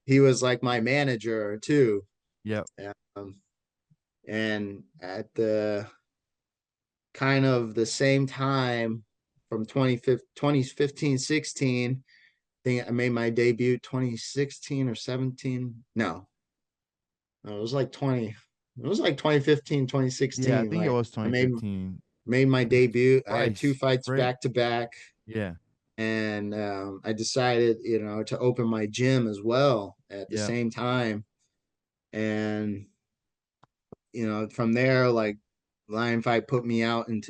he was like my manager too. Yep. Um, and at the kind of the same time from 2015 16, I think I made my debut 2016 or 17. No, no, it was like 2015 twenty Yeah, I sixteen. think it Like was I made 2015. made my It was debut. I had two twice. fights Right. back to back, Yeah. and I decided to open my gym as well at the Yep. same time. And from there, like Lion Fight put me out in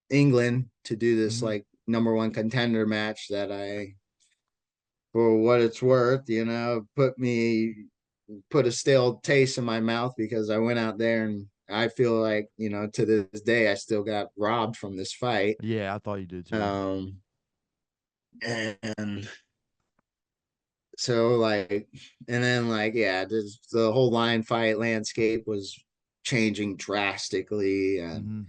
England to do this Mm-hmm. like number one contender match that for what it's worth, put a stale taste in my mouth because I went out there, and I feel like, to this day, I still got robbed from this fight. Yeah, I thought you did too. Um, and so like, and then like, yeah, the whole lion fight landscape was changing drastically. And Mm-hmm.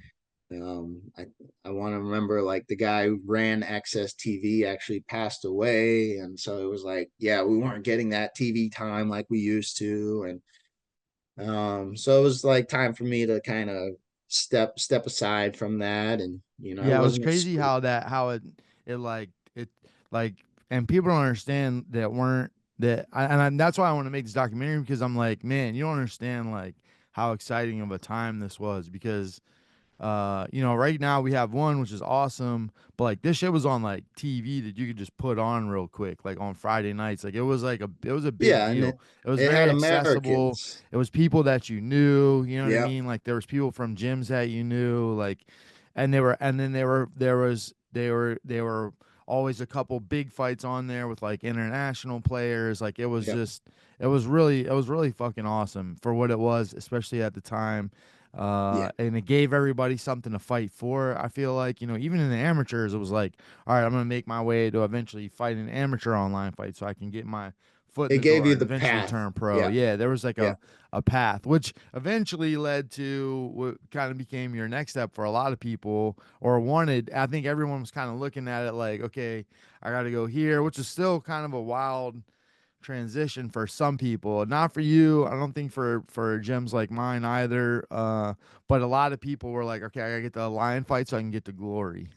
Um, I I want to remember like the guy who ran Access TV actually passed away, and so it was like, yeah, we weren't getting that TV time like we used to, and so it was like time for me to kind of step aside from that, and I Yeah, it was wasn't crazy exposed. how it like and people don't understand that weren't that that's why I want to make this documentary because I'm like, man, you don't understand like how exciting of a time this was because Right now we have one which is awesome, but like this shit was on like TV that you could just put on real quick, like on Friday nights. Like it was a big Yeah, and deal. It was it very had accessible. Americans. It was people that you knew, you know what I Yep, mean? Like there was people from gyms that you knew, like, and they were, and then they were always a couple big fights on there with like international players. Like yep, it was really fucking awesome for what it was, especially at the time. yeah. And it gave everybody something to fight for. I feel like, even in the amateurs, it was like, all right, I'm gonna make my way to eventually fight an amateur online fight so I can get my foot in It the gave door you and the eventually path. turn pro. Yeah, Yeah, there was like yeah. a path, which eventually led to what kind of became your next step for a lot of people, or wanted. I think everyone was kind of looking at it like, okay, I got to go here, which is still kind of a wild transition for some people. Not for you. I don't think for gyms like mine either. But a lot of people were like, okay, I gotta get the lion fight so I can get to glory.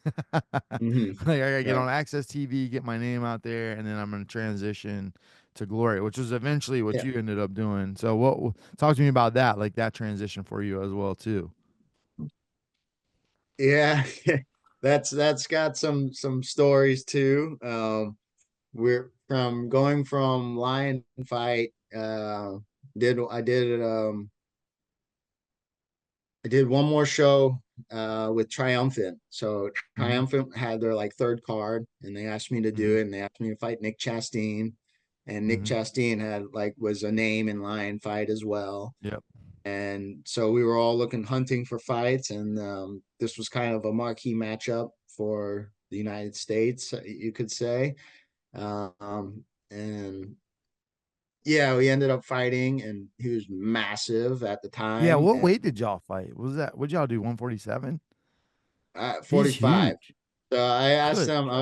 Hmm. Like I gotta get Right. on Access TV, get my name out there, and then I'm gonna transition to glory, which was eventually what Yeah, you ended up doing. So what? Talk to me about that, like that transition for you as well too. yeah. That's got some stories too. We're from going from lion fight. Did I did one more show with Triumphant. So Mm-hmm. Triumphant had their like third card, and they asked me to do Mm-hmm. it, and they asked me to fight Nick Chastain, and Nick Mm-hmm. Chastain had like was a name in lion fight as well. Yep. And so we were all looking hunting for fights, and this was kind of a marquee matchup for the United States, you could say. And yeah, we ended up fighting, and he was massive at the Yeah. time. What And weight did y'all fight? What was that? What'd y'all do? 147. He's 45. huge. So I asked Good him, God.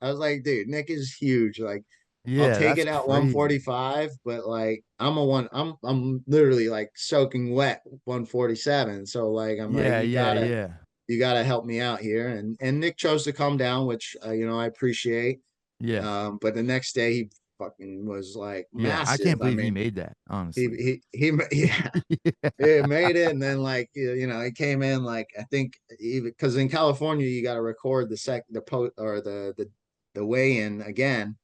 I was like, dude, Nick is huge. Like, I'll Yeah, take that's it at crazy. 145, but like I'm literally like soaking wet 147. So like I'm like, Yeah, yeah, yeah, you gotta help me out here. And Nick chose to come down, which I appreciate. yeah, But the next day he fucking was like yeah. I can't massive. I believe he mean, made that, he honestly. he yeah, Yeah. it made it, and then like it came in like I think even because in California you got to record the post or the weigh in again.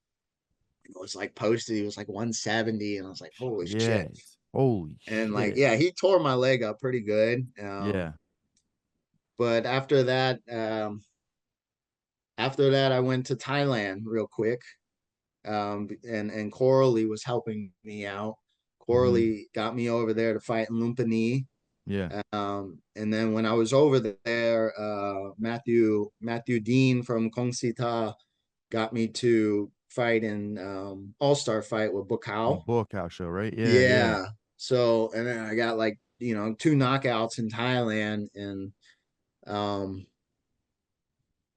It was like posted, he was like 170, and I was like, holy shit. Shit. Holy And like, shit. yeah, he tore my leg up pretty good. Yeah. But after that, I went to Thailand real quick. And Coralie was helping me out. Mm-hmm. Coralie got me over there to fight in Lumpini. Yeah. And then when I was over there, Matthew Dean from Kong Sita got me to fight in All Star fight with On Bukau. Bull Cow Show, right? Yeah, yeah. Yeah. So and then I got like two knockouts in Thailand, and um,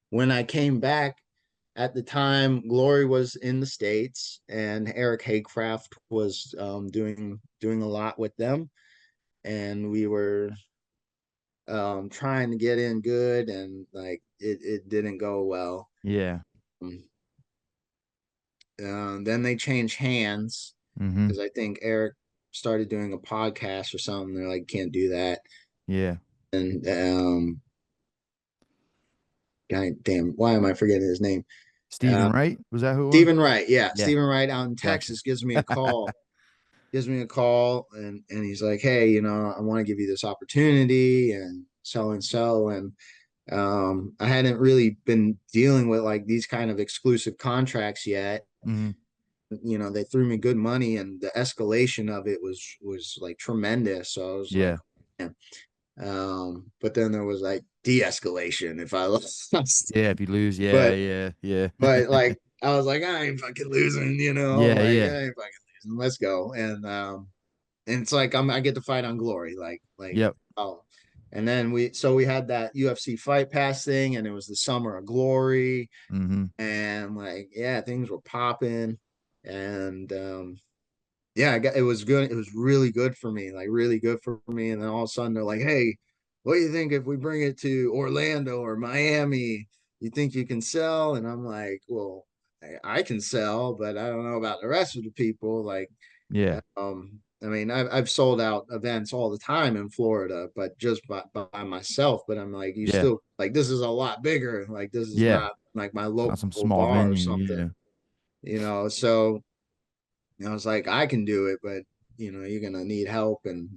when I came back at the time, Glory was in the States, and Eric Haycraft was doing a lot with them, and we were trying to get in good, and like it didn't go well. Yeah. Then they changed hands Mm-hmm. because I think Eric started doing a podcast or something. They're like, can't do that. Yeah. And God damn, why am I forgetting his name? Stephen Uh, Wright? Was that who it was? Stephen Wright. Yeah, Yeah. Stephen Wright out in Gotcha. Texas gives me a call, and he's like, hey, I want to give you this opportunity, and so. And I hadn't really been dealing with like these kind of exclusive contracts yet. Mm-hmm. They threw me good money, and the escalation of it was like tremendous. So I was like, Yeah. man. But then there was like de-escalation if I lost. Yeah. If you lose, yeah, but yeah, yeah. but like I was like, I ain't fucking losing, Yeah, like yeah. I ain't fucking losing. Let's go. And it's like I get to fight on Glory, like Yep. oh. And then we had that UFC Fight Pass thing, and it was the summer of Glory, Mm-hmm. and like yeah, things were popping, and yeah, it was good. It was really good for me, like really good for me. And then all of a sudden they're like, hey, what do you think if we bring it to Orlando or Miami? You think you can sell? And I'm like, well, I can sell, but I don't know about the rest of the people. Like, Yeah. I mean, I've sold out events all the time in Florida, but just by myself. But I'm like, you Yeah. still like this is a lot bigger. Like this is Yeah. not like my It's local not some small bar or venue. something, Yeah. So I was like, I can do it, but you're gonna need help. And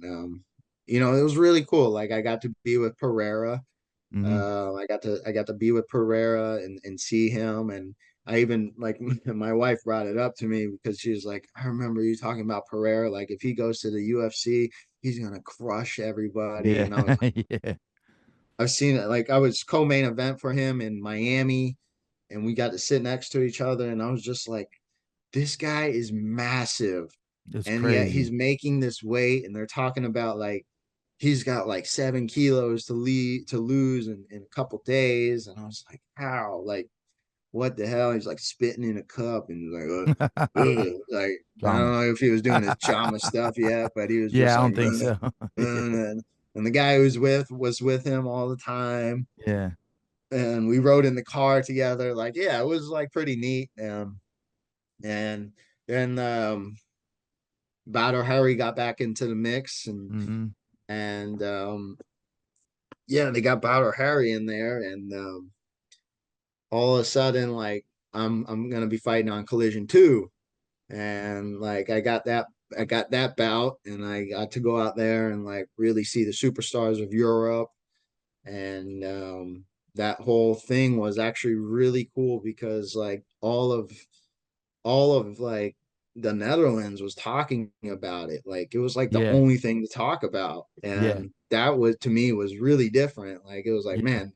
it was really cool. Like I got to be with Pereira. Hmm. I got to be with Pereira and see him. And I even like my wife brought it up to me because she was like, I remember you talking about Pereira. Like if he goes to the UFC, he's gonna crush everybody. Yeah. And I was like, Yeah. I've seen it. Like I was co-main event for him in Miami, and we got to sit next to each other. And I was just like, this guy is massive, It's and yet crazy. he's making this weight. And they're talking about like he's got like 7 kilos to lose in a couple days. And I was like, how? Like, what the hell? He's like spitting in a cup and he's like, ugh. Like, I don't Drama. know if he was doing his Chama stuff yet, but he was Yeah, just I like, don't think so. Yeah. and the guy who's with was with him all the time. Yeah. And we rode in the car together. Like, yeah, it was like pretty neat. And then Badr Hari got back into the mix, Hmm. and yeah, they got Badr Hari in there, and all of a sudden, like I'm gonna be fighting on Collision 2, and like I got that bout, and I got to go out there and like really see the superstars of Europe, and that whole thing was actually really cool because like all of like the Netherlands was talking about it. Like it was like the Yeah. only thing to talk about. Yeah. And that was to me was really different. Like it was like, Yeah. man,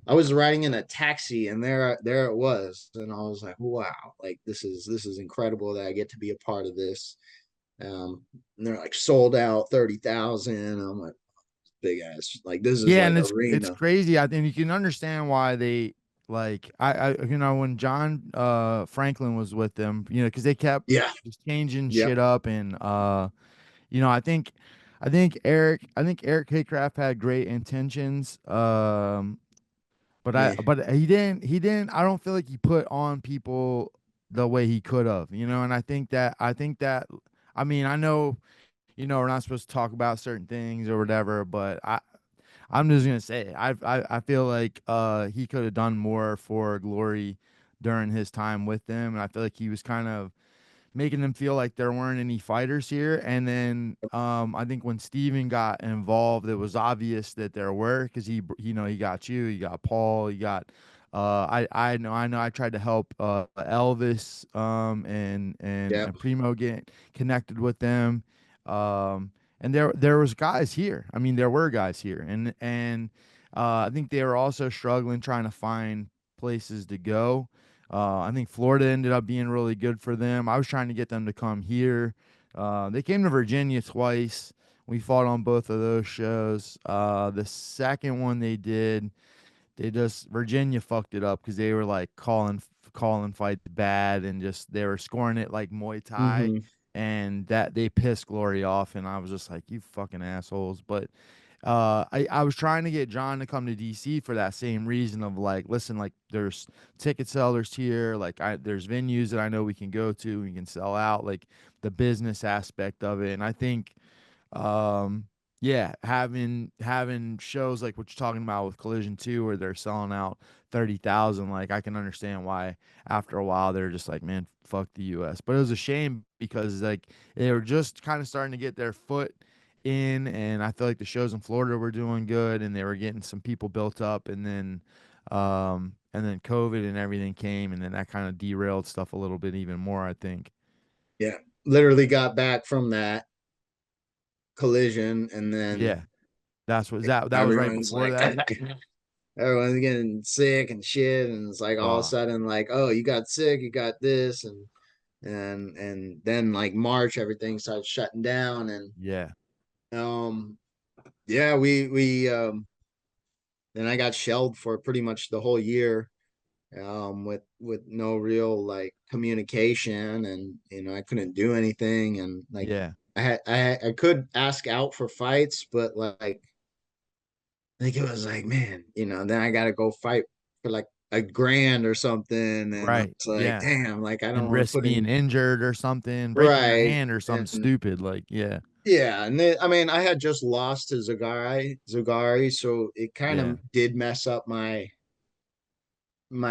I was riding in a taxi and there it was. And I was like, wow, like this is incredible that I get to be a part of this. And they're like sold out 30,000. I'm like, big ass. Like this is Yeah, like and it's arena. crazy. I think you can understand why they like when John Franklin was with them, because they kept Yeah. just changing Yep. shit up. And I think Eric Haycraft had great intentions. But I Yeah. but he didn't I don't feel like he put on people the way he could have. And I think that I mean, I know, we're not supposed to talk about certain things or whatever, but I'm just gonna say I feel like he could have done more for Glory during his time with them, and I feel like he was kind of making them feel like there weren't any fighters here. And then I think when Steven got involved, it was obvious that there were, because he got you, he got Paul, he got I know I tried to help Elvis and Yep. Primo get connected with them. And there was guys here. I mean, there were guys here, and I think they were also struggling trying to find places to go. I think Florida ended up being really good for them. I was trying to get them to come here. They came to Virginia twice. We fought on both of those shows. The second one they did, Virginia fucked it up because they were like calling fights bad, and just they were scoring it like Muay Thai, Mm-hmm. and that they pissed Glory off, and I was just like, you fucking assholes. But I was trying to get John to come to DC for that same reason of like, listen, like there's ticket sellers here, like there's venues that I know we can go to, we can sell out, like the business aspect of it. And I think um yeah, having shows like what you're talking about with Collision 2 where they're selling out 30,000, like I can understand why after a while they're just like, man, fuck the US. But it was a shame because like they were just kind of starting to get their foot in, and I feel like the shows in Florida were doing good and they were getting some people built up. And then COVID and everything came, and then that kind of derailed stuff a little bit even more, I think. Yeah. Literally got back from that collision, and then Yeah. That was right everyone's before like that. everyone's getting sick and shit, and it's like all of a Oh, sudden like, oh, you got sick, you got this, and then like March everything started shutting down. And yeah. um yeah, we then I got shelled for pretty much the whole year, with no real like communication, and I couldn't do anything. And like Yeah. I could ask out for fights, but like it was like, man, then I gotta go fight for like a grand or something. And I Right. was like, Yeah. damn, like I don't And want to risk put being in. injured or something, breaking your Right. hand or something And stupid. Like, yeah. Yeah, and I mean, I had just lost to Zagari, so it kind Yeah. of did mess up my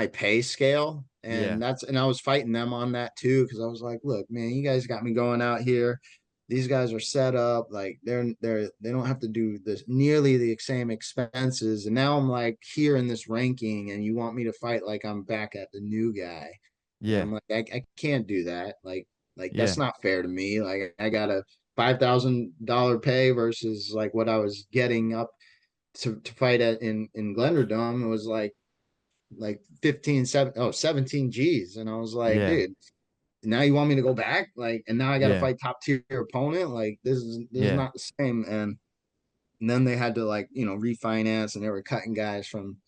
pay scale, Yeah. and I was fighting them on that too because I was like, look, man, you guys got me going out here. These guys are set up like they don't have to do this nearly the same expenses, and now I'm like here in this ranking, and you want me to fight like I'm back at the new guy, and Yeah. I'm like, I can't do that. Like that's Yeah. not fair to me. Like I got a $5,000 pay versus like what I was getting up to fight at in Glenderdome. It was like 15 7 oh 17 G's, and I was like, Yeah. dude, now you want me to go back, like, and now I got to Yeah. fight top tier opponent, like this is Yeah. not the same. And then they had to, like, refinance, and they were cutting guys from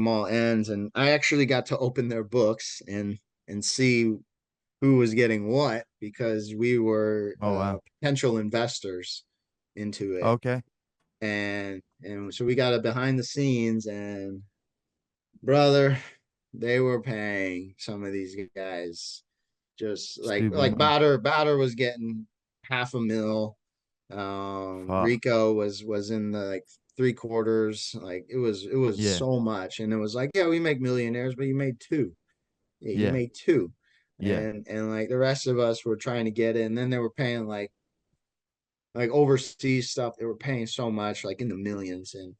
all ends, and I actually got to open their books and see who was getting what because we were Oh wow. potential investors into it. Okay. And so we got a behind the scenes, and brother, they were paying some of these guys just Stupid like money. Batter was getting half a mil. Fuck. Rico was in the like three quarters. Like it was Yeah. so much, and it was like, yeah, we make millionaires, but you made two. Yeah, you Yeah. made two, Yeah. and like the rest of us were trying to get it, and then they were paying like overseas stuff. They were paying so much, like in the millions, and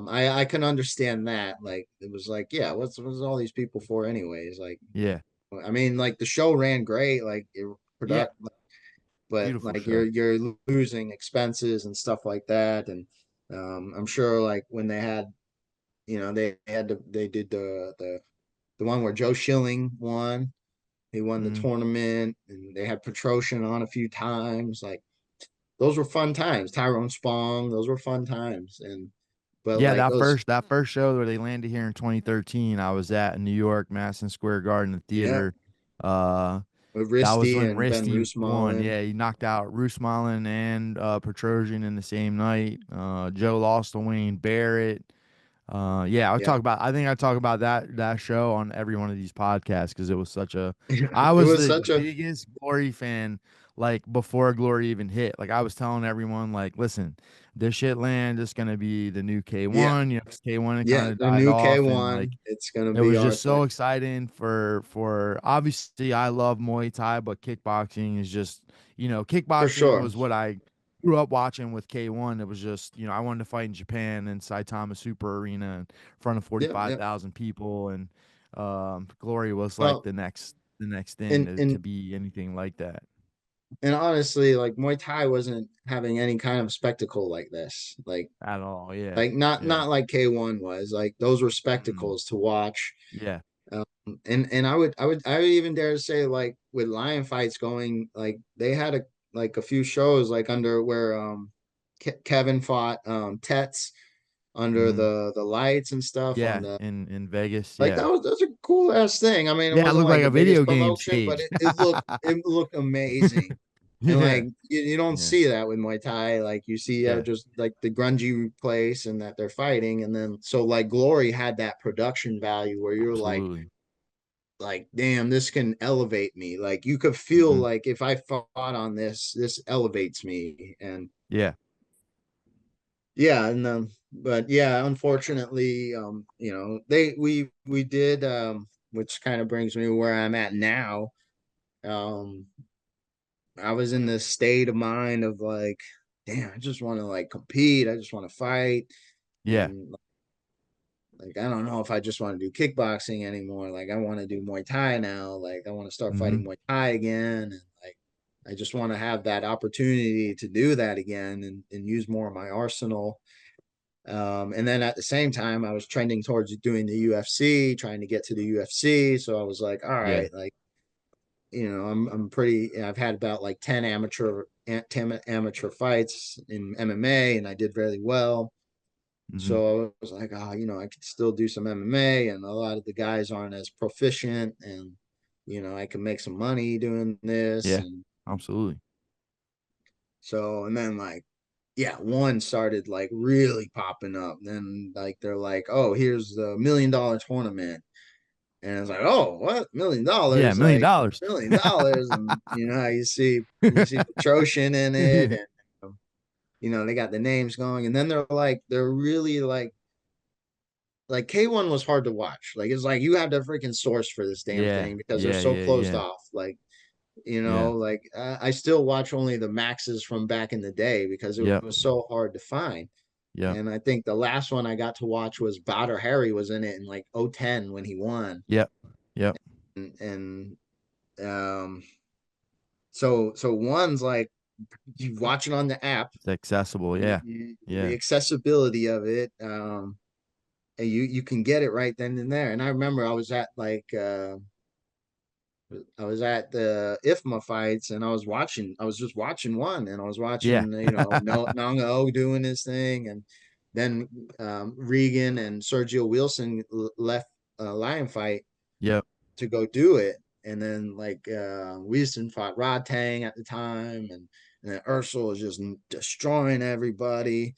I can understand that. Like it was like, yeah, what's all these people for anyways? Like, Yeah. I mean, like the show ran great, like it Yeah. product, but Beautiful like show. you're losing expenses and stuff like that. And I'm sure like when they had, they did the one where Joe Schilling won. He won the Mm. tournament, and they had Petrosian on a few times. Like those were fun times. Tyrone Spong, those were fun times. And but Yeah, like that those, first show where they landed here in 2013, I was at in New York, Madison Square Garden, the yeah, theater. Uh, with that was Risty when and Ben Risty won. Roosmalen. Yeah, he knocked out Roos Mullen and Petrosian in the same night. Joe lost to Wayne Barrett. Yeah, Yeah. I think I talk about that show on every one of these podcasts because it was such a. I It was was the such a biggest Glory fan, like before Glory even hit. Like I was telling everyone, like, listen, this shit land is gonna be the new yeah, K1. You know, 'cause K1 had kind yeah, of the died new off, and like K1, it's gonna it be was our just thing so exciting for obviously I love Muay Thai, but kickboxing is just for kickboxing sure. was what I grew up watching with K1. It was just I wanted to fight in Japan in Saitama Super Arena in front of Yeah, yeah. 45,000 people, and Glory was like Well, the next thing and to and be anything like that and honestly, like Muay Thai wasn't having any kind of spectacle like this. at all. Yeah, Like not yeah, not like K1 was. Like those were mm, spectacles to watch. yeah, Um, and I would even dare to say, like, with lion fights going, like they had a few shows like under where Kevin fought Tets under hmm, the lights and stuff on yeah. the, In Vegas, like yeah, that's a cool ass thing. I mean, it yeah. It wasn't looked like like the a biggest video game promotion, but stage. it looked amazing. And Yeah, like you don't yeah, see that with Muay Thai. Like you see yeah. just like the grungy place and that they're fighting, and then so like Glory had that production value where you're Absolutely. like, damn, this can elevate me. Like you could feel Hmm. like if I fought on this elevates me. And Yeah, yeah, and but yeah, unfortunately, we did, which kind of brings me where I'm at now. Um, I was in this state of mind of like, damn, I just want to like compete. I just want to fight. yeah. And like, I don't know if I just want to do kickboxing anymore. Like, I want to do Muay Thai now. Like, I want to start Hmm. fighting Muay Thai again. And like, I just want to have that opportunity to do that again and use more of my arsenal. And then at the same time, I was trending towards doing the UFC, trying to get to the UFC. So I was like, all Yeah. right, like, I'm pretty. I've had about like 10 amateur fights in MMA, and I did really well. Hmm. So I was like, oh, I could still do some MMA, and a lot of the guys aren't as proficient, and I can make some money doing this. Yeah. And Absolutely. so, and then like, yeah, one started like really popping up. Then like they're like, oh, here's the $1 million tournament. And it's like, oh, what, $1 million? Yeah, million Like dollars. $1 million, and you know how you see Petrosian in it, and you know they got the names going, and then they're really like K1 was hard to watch. Like it's like you had to freaking source for this damn Yeah, thing because they're yeah, so yeah, closed yeah, off. Like you know, yeah. like I still watch only the maxes from back in the day because it Yep, was so hard to find. yep, And I think the last one I got to watch was Bader Harry was in it in like 010 when he won. yep, yep. And so one's like you watch it on the app, It's accessible. Yeah, the yeah. accessibility of it, and you can get it right then and there. And I remember I was at the IFMA fights and I was just watching one and I was Yeah. watching, you know, no Nongo doing his thing. And then Regan and Sergio Wilson left Lion Fight Yep. to go do it. And then like Wilson fought Rod Tang at the time, and then Ursel was just destroying everybody.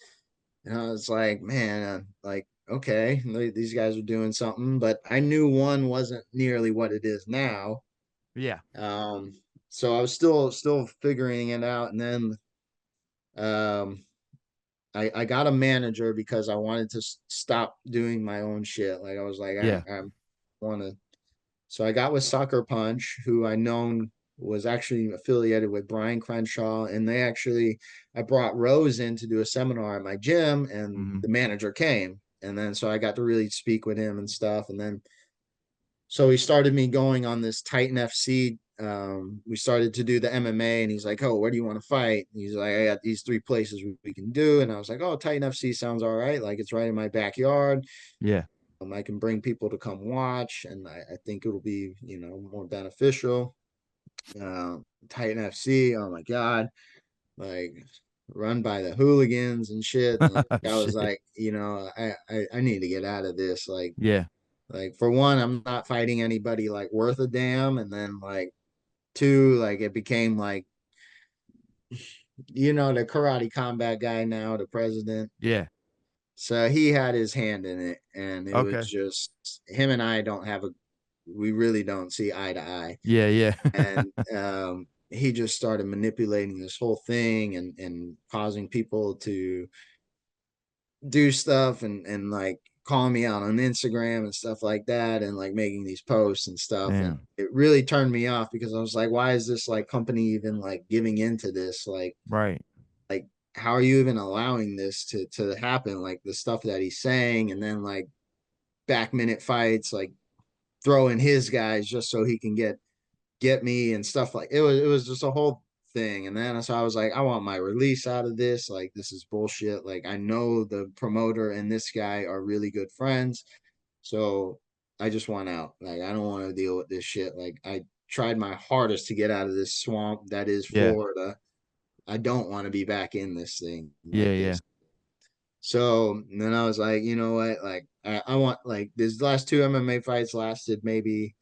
And I was like, man, like, okay, these guys are doing something, but I knew one wasn't nearly what it is now. Yeah. Um, so I was still figuring it out, and then um, I got a manager because I wanted to stop doing my own shit. Like I was like, Yeah. I want to. So I got with Sucker Punch, who I known was actually affiliated with Brian Crenshaw, and I brought Rose in to do a seminar at my gym, and Hmm. the manager came, and then so I got to really speak with him and stuff, and then so he started me going on this Titan FC. We started to do the MMA, and he's like, "Oh, where do you want to fight?" And he's like, "I got these three places we can do," and I was like, "Oh, Titan FC sounds all right. Like it's right in my backyard. Yeah. I can bring people to come watch, and I think it'll be more beneficial." Titan FC, oh my god, like run by the hooligans and shit. And like, I was Shit. like, I need to get out of this. Yeah. Like for one, I'm not fighting anybody like worth a damn, and then like two, like it became like the karate combat guy now, the president. Yeah. So he had his hand in it, and it was Okay. just him and I don't have a we really don't see eye to eye. Yeah. Yeah. And he just started manipulating this whole thing and causing people to do stuff and like calling me out on Instagram and stuff like that and like making these posts and stuff. And Damn. it really turned me off because I was like, why is this like company even like giving into this? Right. Like how are you even allowing this to happen? Like the stuff that he's saying, and then like back minute fights, like throwing his guys just so he can get me and stuff. Like it was just a whole thing. And then so I was like, I want my release out of this. Like this is bullshit. Like I know the promoter and this guy are really good friends, so I just want out. Like I don't want to deal with this shit. Like I tried my hardest to get out of this swamp that is Yeah. Florida. I don't want to be back in this thing Yeah. like Yeah. this. So then I was like, you know what? Like I want, like, these last two MMA fights lasted maybe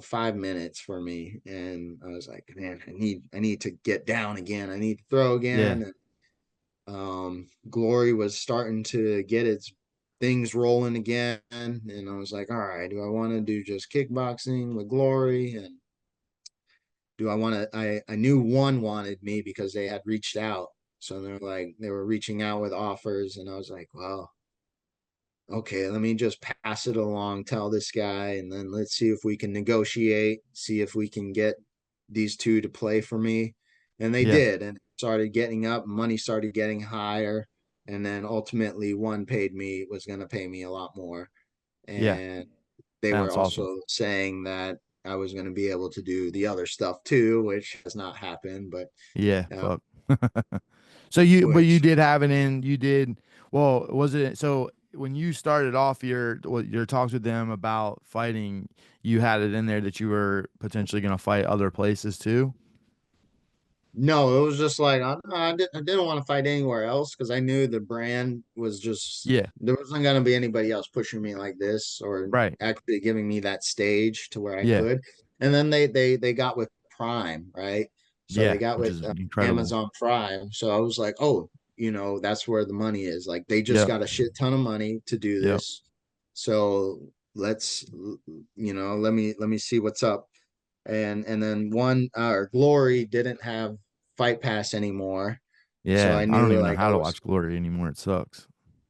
5 minutes for me, and I was like, man, I need to get down again. I need to throw Yeah. again. And Glory was starting to get its things rolling again, and I was like, all right, do I want to do just kickboxing with Glory, and do I want to? I knew one wanted me because they had reached out, so they were reaching out with offers, and I was like, well, okay, let me just pass it along, tell this guy, and then let's see if we can negotiate, see if we can get these two to play for me. And they Yeah. did, and it started getting up, money started getting higher, and then ultimately one was going to pay me a lot more. Yeah. And they were That's awesome. also saying that I was going to be able to do the other stuff too, which has not happened, but Yeah. uh, Fuck. So but you which did have it in. You did. Well, was it so when you started off your talks with them about fighting? You had it in there that you were potentially going to fight other places too. No, it was just like I didn't want to fight anywhere else because I knew the brand was just Yeah. there wasn't going to be anybody else pushing me like this or Right. actually giving me that stage to where I Yeah. could. And then they got with Prime, right? So they Yeah. got Which with is incredible. Amazon Prime. So I was like, oh, that's where the money is. Like they just Yep. got a shit ton of money to do Yep. this. So let's let me see what's up. And then one Glory didn't have Fight Pass anymore. So Yeah, I I don't knew even know like I how to was watch Glory anymore. It sucks.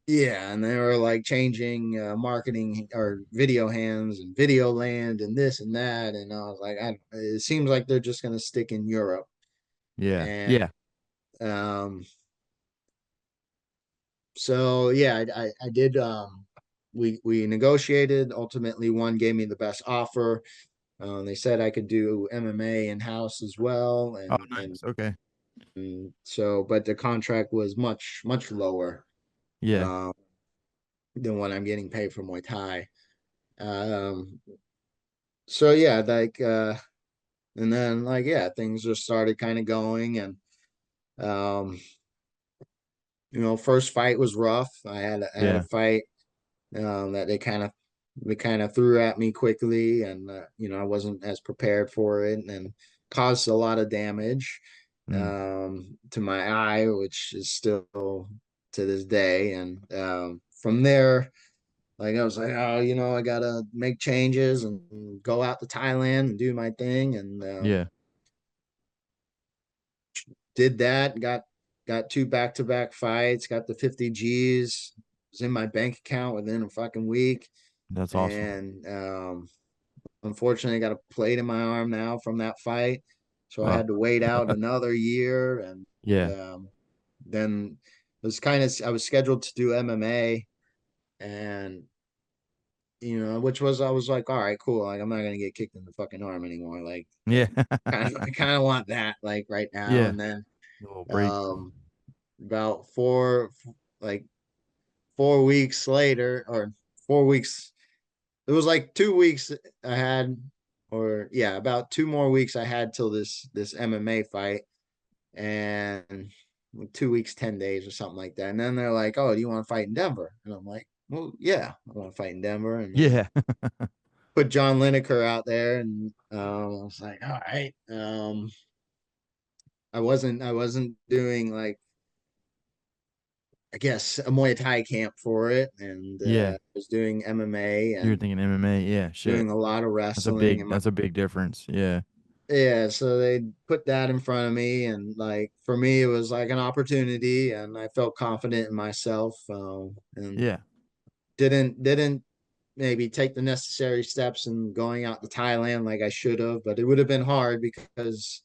yeah, and they were like changing marketing or video hands and video land and this and that. And I was like, it seems like they're just gonna stick in Europe. Yeah, And yeah, um so yeah, I did we negotiated. Ultimately one gave me the best offer. They said I could do MMA in house as well, oh, and nice. Okay. so, but the contract was much lower Yeah, um, than what I'm getting paid for Muay Thai. Um, so yeah, like, and then like yeah, things just started kind of going, and um, first fight was rough. I had a yeah, fight that they kind of threw at me quickly, and I wasn't as prepared for it, and caused a lot of damage mm, to my eye, which is still to this day. And from there, like I was like, oh, I gotta make changes and go out to Thailand and do my thing, and yeah. did that. Got two back-to-back fights. Got the 50 G's. Was in my bank account within a fucking week. That's awesome. And unfortunately, I got a plate in my arm now from that fight, so I Oh, had to wait out another year. And yeah, then it was kind of I was scheduled to do MMA, and which was I was like, all right, cool. Like I'm not gonna get kicked in the fucking arm anymore. yeah, I kind of want that like right now. yeah. And then A little break. um, about like 4 weeks later, or 4 weeks, it was like 2 weeks I had, or yeah, about two more weeks I had till this MMA fight, and 2 weeks, 10 days or something like that. And then they're like, "Oh, do you want to fight in Denver?" And I'm like, "Well, yeah, I want to fight in Denver." And then Yeah, put John Lineker out there, and I was like, "All right." I wasn't doing like, I guess, a Muay Thai camp for it, and yeah. I was doing MMA You're and thinking MMA. Yeah, shit. doing a lot of wrestling. And That's a big difference. Yeah, yeah, so they put that in front of me, and like for me, it was like an opportunity, and I felt confident in myself, and yeah, didn't maybe take the necessary steps in going out to Thailand like I should have. But it would have been hard because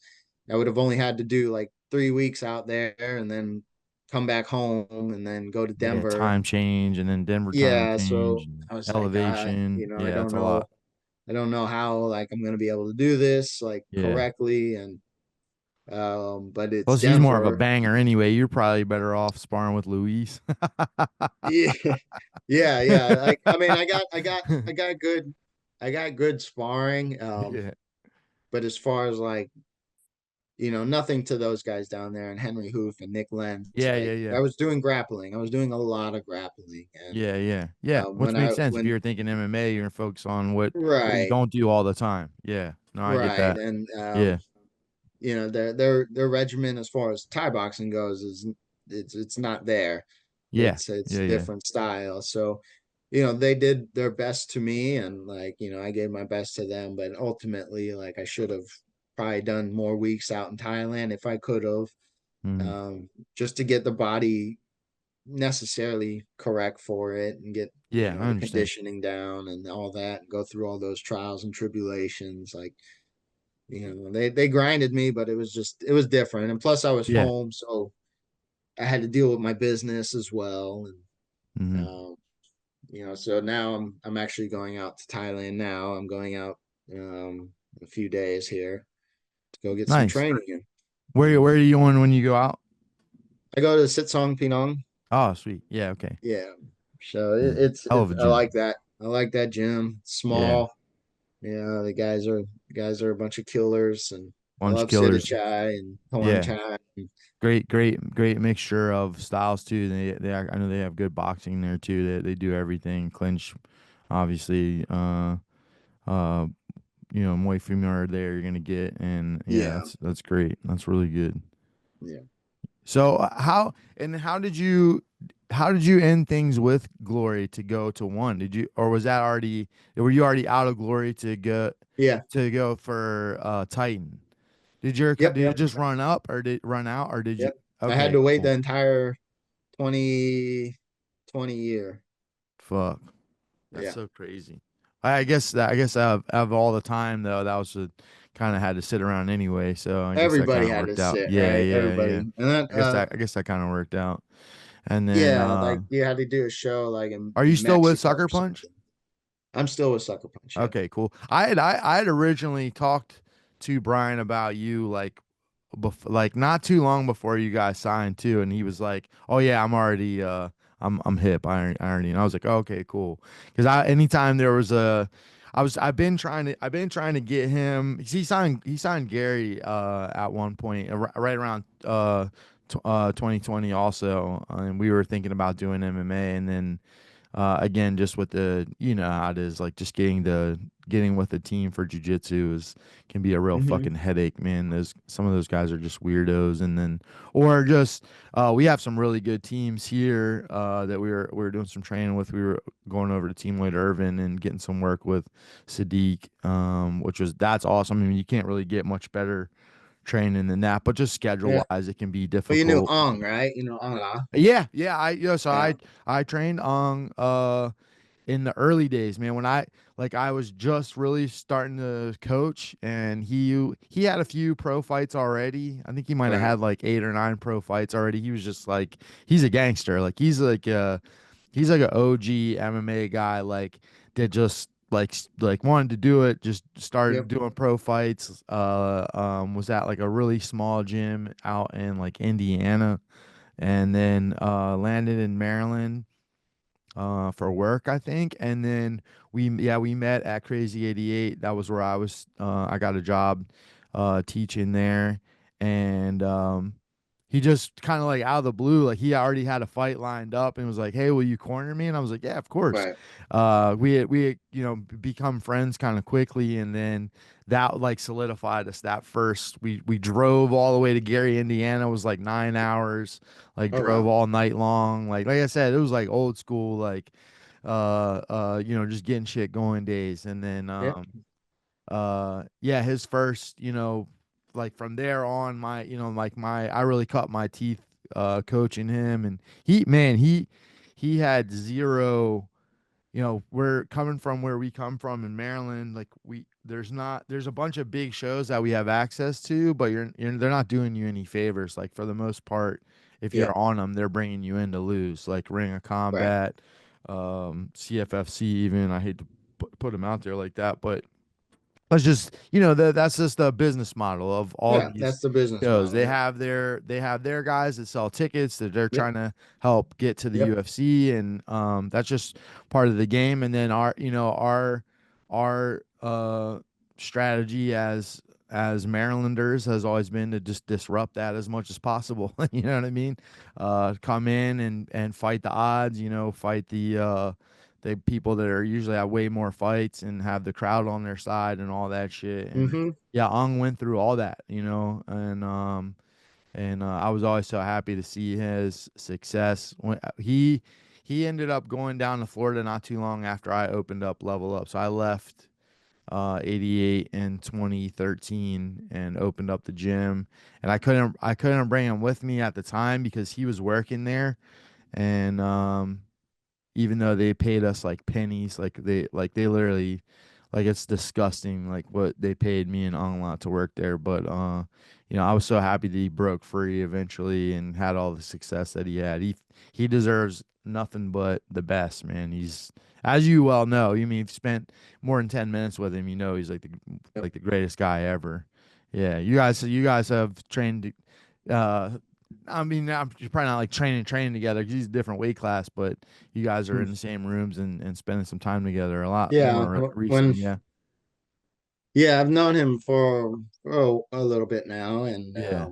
I would have only had to do like 3 weeks out there, and then come back home, and then go to yeah. Denver. Time change and then Denver time Yeah, change so and I was like, elevation. I Yeah, don't that's a lot. know. I don't know how like I'm gonna be able to do this like Yeah. correctly. And but it's Plus, he's more of a Denver. banger anyway. You're probably better off sparring with Luis. Yeah, yeah. Like I mean, I got good sparring. Yeah. But as far as like, nothing to those guys down there, and Henry Hoof and Nick Lenz. Yeah, yeah, Like yeah. I was doing grappling. I was doing a lot of grappling. And Yeah, yeah. Yeah. Which when makes I sense. If when you're thinking MMA, you're gonna focus on what you right, don't do all the time. Yeah. No, I get right. that. And Yeah. their regimen as far as Thai boxing goes is it's not there. Yeah. It's Yeah, yeah. different style. So, they did their best to me, and like, I gave my best to them, but ultimately like I should have probably done more weeks out in Thailand if I could have, Hmm. just to get the body necessarily correct for it, and get, Yeah, I the understand. conditioning down and all that, and go through all those trials and tribulations. Like, they grinded me, but it was different. And plus I was Yeah. home, so I had to deal with my business as well. And Hmm. so now I'm actually going out to Thailand now. I'm going out a few days here to go get some Nice. training in. Where are you going when you go out? I go to Sitsong Pinong. Oh, sweet. Yeah, okay. Yeah. So Yeah. Hell of it's a I gym. like that. I like that gym. It's Yeah. small. The guys are a bunch of killers, and I Bunch of love Sita killers. Chai and Hoang Yeah. Chai. Great mixture of styles too. I know they have good boxing there too. They do everything. Clinch, obviously. Uh, Muay Femur there you're gonna get, and yeah, Yeah. that's great. That's really good. Yeah. So how did you? how did you end things with Glory to go to one? Did you, or was that already, were you already out of Glory Yeah. to go for Titan? Did your Yep. did it Yep. just run up or did run out or did you? Yep. I had Okay, to wait the cool. entire 2020 year. Fuck, that's Yeah. so crazy. I guess out of all the time though, that was a kind of had to sit around anyway. So I guess that kind Everybody of had to worked out. sit, Yeah, right? yeah, Everybody. yeah. And that I guess that kind of worked out. And then, yeah, like you had to do a show like are you in still with Mexico Sucker or Punch? something. I'm still with Sucker Punch, yeah. Okay, cool. I had originally talked to Brian about you like not too long before you guys signed too, and he was like, "Oh yeah, I'm hip. I already." And I was like, oh, "Okay, cool." Because I anytime there was a I've been trying to get him. He signed Gary at one point right around 2020 also, and we were thinking about doing MMA, and then again, just with the you know how it is, like just getting with the team for jujitsu is can be a real Hmm. fucking headache, man. Those some of those guys are just weirdos, and then or just we have some really good teams here that we were doing some training with. We were going over to Team Lloyd Irvin and getting some work with Sadiq, which was that's awesome. I mean, you can't really get much better training than that, but just schedule Yeah. wise, it can be Well, you knew difficult. Ong, right? You know Ong. Ah? Yeah. So Yeah. I trained on in the early days, man, when I was just really starting to coach and he had a few pro fights already. I think he might have Right. had like 8 or 9 pro fights already. He was just like he's a gangster. Like he's like an OG MMA guy like that just like wanted to do it, just started Yep. doing pro fights. Was at like a really small gym out in like Indiana and then landed in Maryland for work, I think. And then we met at Crazy 88. That was where I got a job teaching there. And he just kind of like out of the blue, like he already had a fight lined up and was like, "Hey, will you corner me?" And I was like, "Yeah, of course." Right. We had, become friends kind of quickly, and then that like solidified us. That first, we drove all the way to Gary, Indiana. It was like 9 hours. Like Oh drove wow. all night long. Like I said, it was like old school, like just getting shit going days. And then Yep. yeah, his first, like from there on, like I really cut my teeth coaching him, and he had zero. We're coming from where we come from in Maryland. Like there's a bunch of big shows that we have access to, but they're not doing you any favors. Like for the most part, if Yeah. you're on them, they're bringing you in to lose. Like Ring of Right. Combat, CFFC. Even I hate to put them out there like that, but that's just that's just the business model of all Yeah. these That's the business shows. model. They Yep. have their guys that sell tickets that they're Yep. trying to help get to the Yep. UFC, and that's just part of the game. And then our strategy as Marylanders has always been to just disrupt that as much as possible. You know what I mean? Come in and fight the odds. Fight the people that are usually have way more fights and have the crowd on their side and all that shit. And Hmm. yeah, Ung went through all that, and I was always so happy to see his success. When he ended up going down to Florida not too long after I opened up Level Up. So I left 88 in 2013 and opened up the gym, and I couldn't bring him with me at the time because he was working there, and even though they paid us like pennies, like they literally like it's disgusting like what they paid me and Angla to work there. But I was so happy that he broke free eventually and had all the success that he had. He deserves nothing but the best, man. He's as you well know, you mean you've spent more than 10 minutes with him, he's Yep. like the greatest guy ever. Yeah, you guys have trained uh I mean, you're probably not like training together because he's a different weight class, but you guys are in the same rooms and spending some time together a lot Yeah. more When recently. Yeah. yeah, I've known him for a little bit now, and Yeah.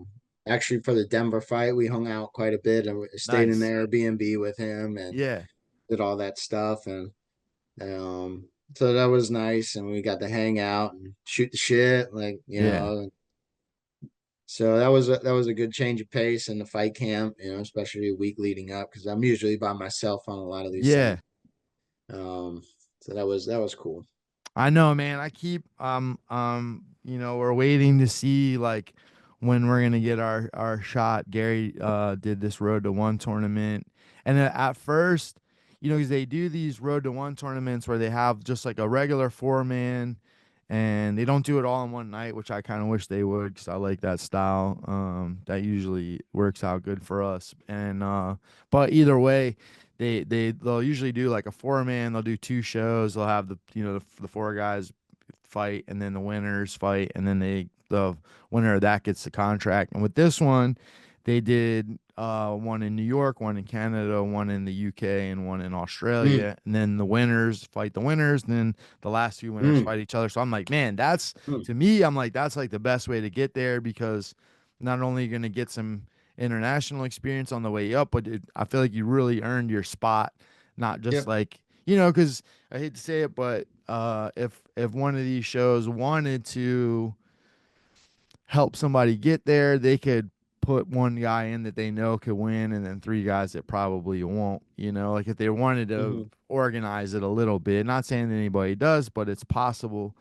actually for the Denver fight, we hung out quite a bit. I stayed in the Nice. Airbnb with him and Yeah. did all that stuff, and um, so that was nice. And we got to hang out and shoot the shit, like Yeah. So that was a good change of pace in the fight camp, especially a week leading up because I'm usually by myself on a lot of these things. Yeah. Um, so that was cool. I know, man. I keep we're waiting to see like when we're gonna get our shot. Gary did this Road to One tournament, and at first, because they do these Road to One tournaments where they have just like a regular 4 man, and they don't do it all in one night, which I kind of wish they would because I like that style. That usually works out good for us, and but either way they'll usually do like a 4 man. They'll do 2 shows. They'll have the 4 guys fight, and then the winners fight, and then the winner of that gets the contract. And with this one, they did one in New York, one in Canada, one in the UK, and one in Mm, Australia. And then the winners fight the winners, and then the last 2 winners mm, fight each other. So I'm like, man, that's mm. to me, I'm like, that's like the best way to get there because not only you're gonna get some international experience on the way up, but I feel like you really earned your spot, not just Yep. like because I hate to say it, but if one of these shows wanted to help somebody get there, they could put one guy in that they know could win and then 3 guys that probably won't. Like if they wanted to Hmm. organize it a little bit, not saying that anybody does, but it's possible.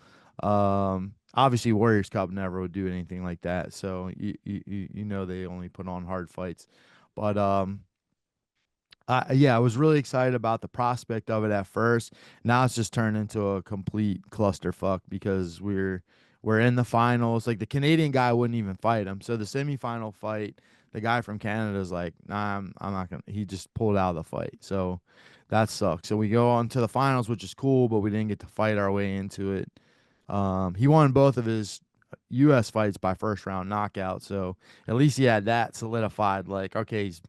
Obviously, Warriors Cup never would do anything like that. So they only put on hard fights. But yeah, I was really excited about the prospect of it at first. Now it's just turned into a complete clusterfuck because we're in the finals. Like the Canadian guy wouldn't even fight him. So the semifinal fight, the guy from Canada is like, nah, I'm not gonna. He just pulled out of the fight. So that sucks. So we go on to the finals, which is cool, but we didn't get to fight our way into it. He won both of his U.S. fights by first round knockout. So at least he had that solidified. Like, okay, he's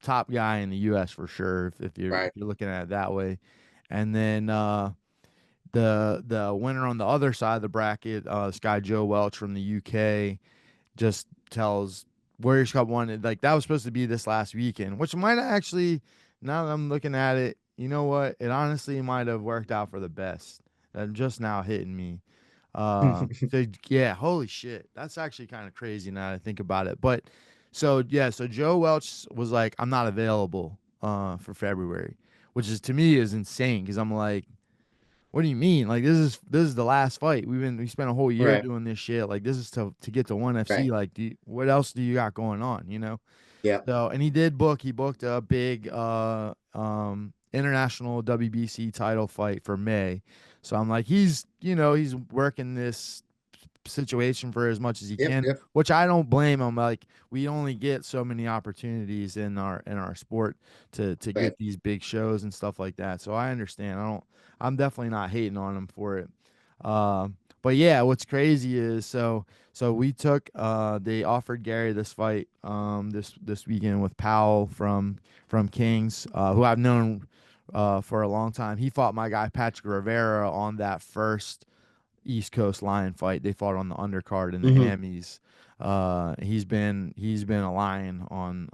top guy in the U.S. for sure if you're Right. looking at it that way. And then the winner on the other side of the bracket, this guy Joe Welch from the UK, just tells Warriors Cup one like that was supposed to be this last weekend, which might actually now that I'm looking at it, you know what? It honestly might have worked out for the best. That just now hitting me. So yeah, holy shit. That's actually kind of crazy now that I think about it. But so yeah, so Joe Welch was like, I'm not available for February, which is to me is insane because I'm like, what do you mean? Like this is the last fight. We spent a whole year Right. doing this shit. Like this is to get to one FC. Right. Like what else do you got going on? Yep. So and he booked a big international WBC title fight for May. So I'm like he's working this situation for as much as he Yep. can, Yep. which I don't blame him. Like we only get so many opportunities in our sport to Right. get these big shows and stuff like that. So I understand. I'm definitely not hating on him for it. But yeah, what's crazy is so we took they offered Gary this fight this weekend with Powell from Kings, who I've known for a long time. He fought my guy Patrick Rivera on that first East Coast Lion fight. They fought on the undercard in the Hmm. Amis. He's been a lion on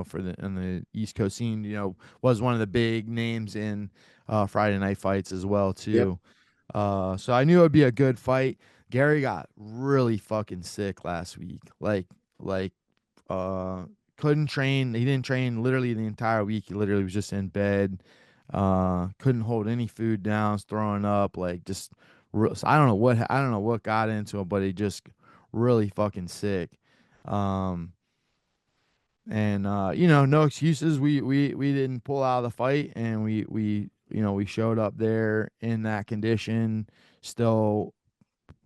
for the in the East Coast scene. Was one of the big names in Friday night fights as well Yep. too. So I knew it would be a good fight. Gary got really fucking sick last week. Like uh couldn't train. He didn't train literally the entire week. He literally was just in bed. Couldn't hold any food down, was throwing up, like just so I don't know what got into him, but he just really fucking sick. Um and no excuses. We didn't pull out of the fight and we showed up there in that condition, still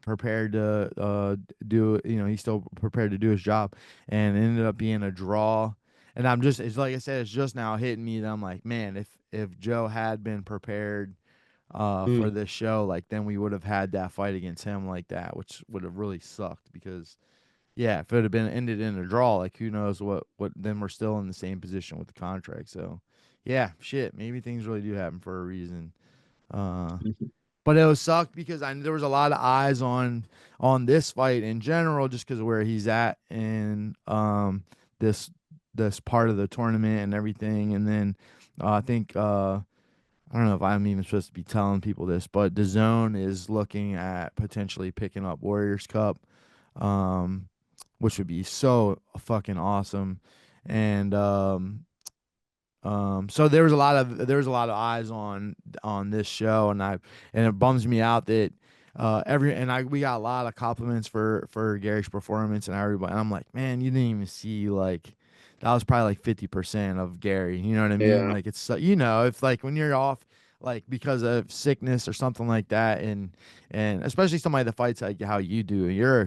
prepared to do he's still prepared to do his job, and it ended up being a draw. And it's like I said, it's just now hitting me that I'm like, man, if Joe had been prepared for Mm. this show, like then we would have had that fight against him like that, which would have really sucked because yeah, if it had been ended in a draw, like who knows what then we're still in the same position with the contract. So yeah, shit, maybe things really do happen for a reason. Uh but it was sucked because there was a lot of eyes on this fight in general, just because of where he's at in this this part of the tournament and everything. And then I think I don't know if I'm even supposed to be telling people this, but the zone is looking at potentially picking up Warriors Cup. Um, which would be so fucking awesome. And so there was a lot of eyes on this show, and it bums me out that every and I we got a lot of compliments for Gary's performance and everybody. And I'm like, man, you didn't even see like that was probably like 50% of Gary. You know what I mean? Yeah. Like it's you know if like when you're off like because of sickness or something like that, and especially somebody that fights like how you do, you're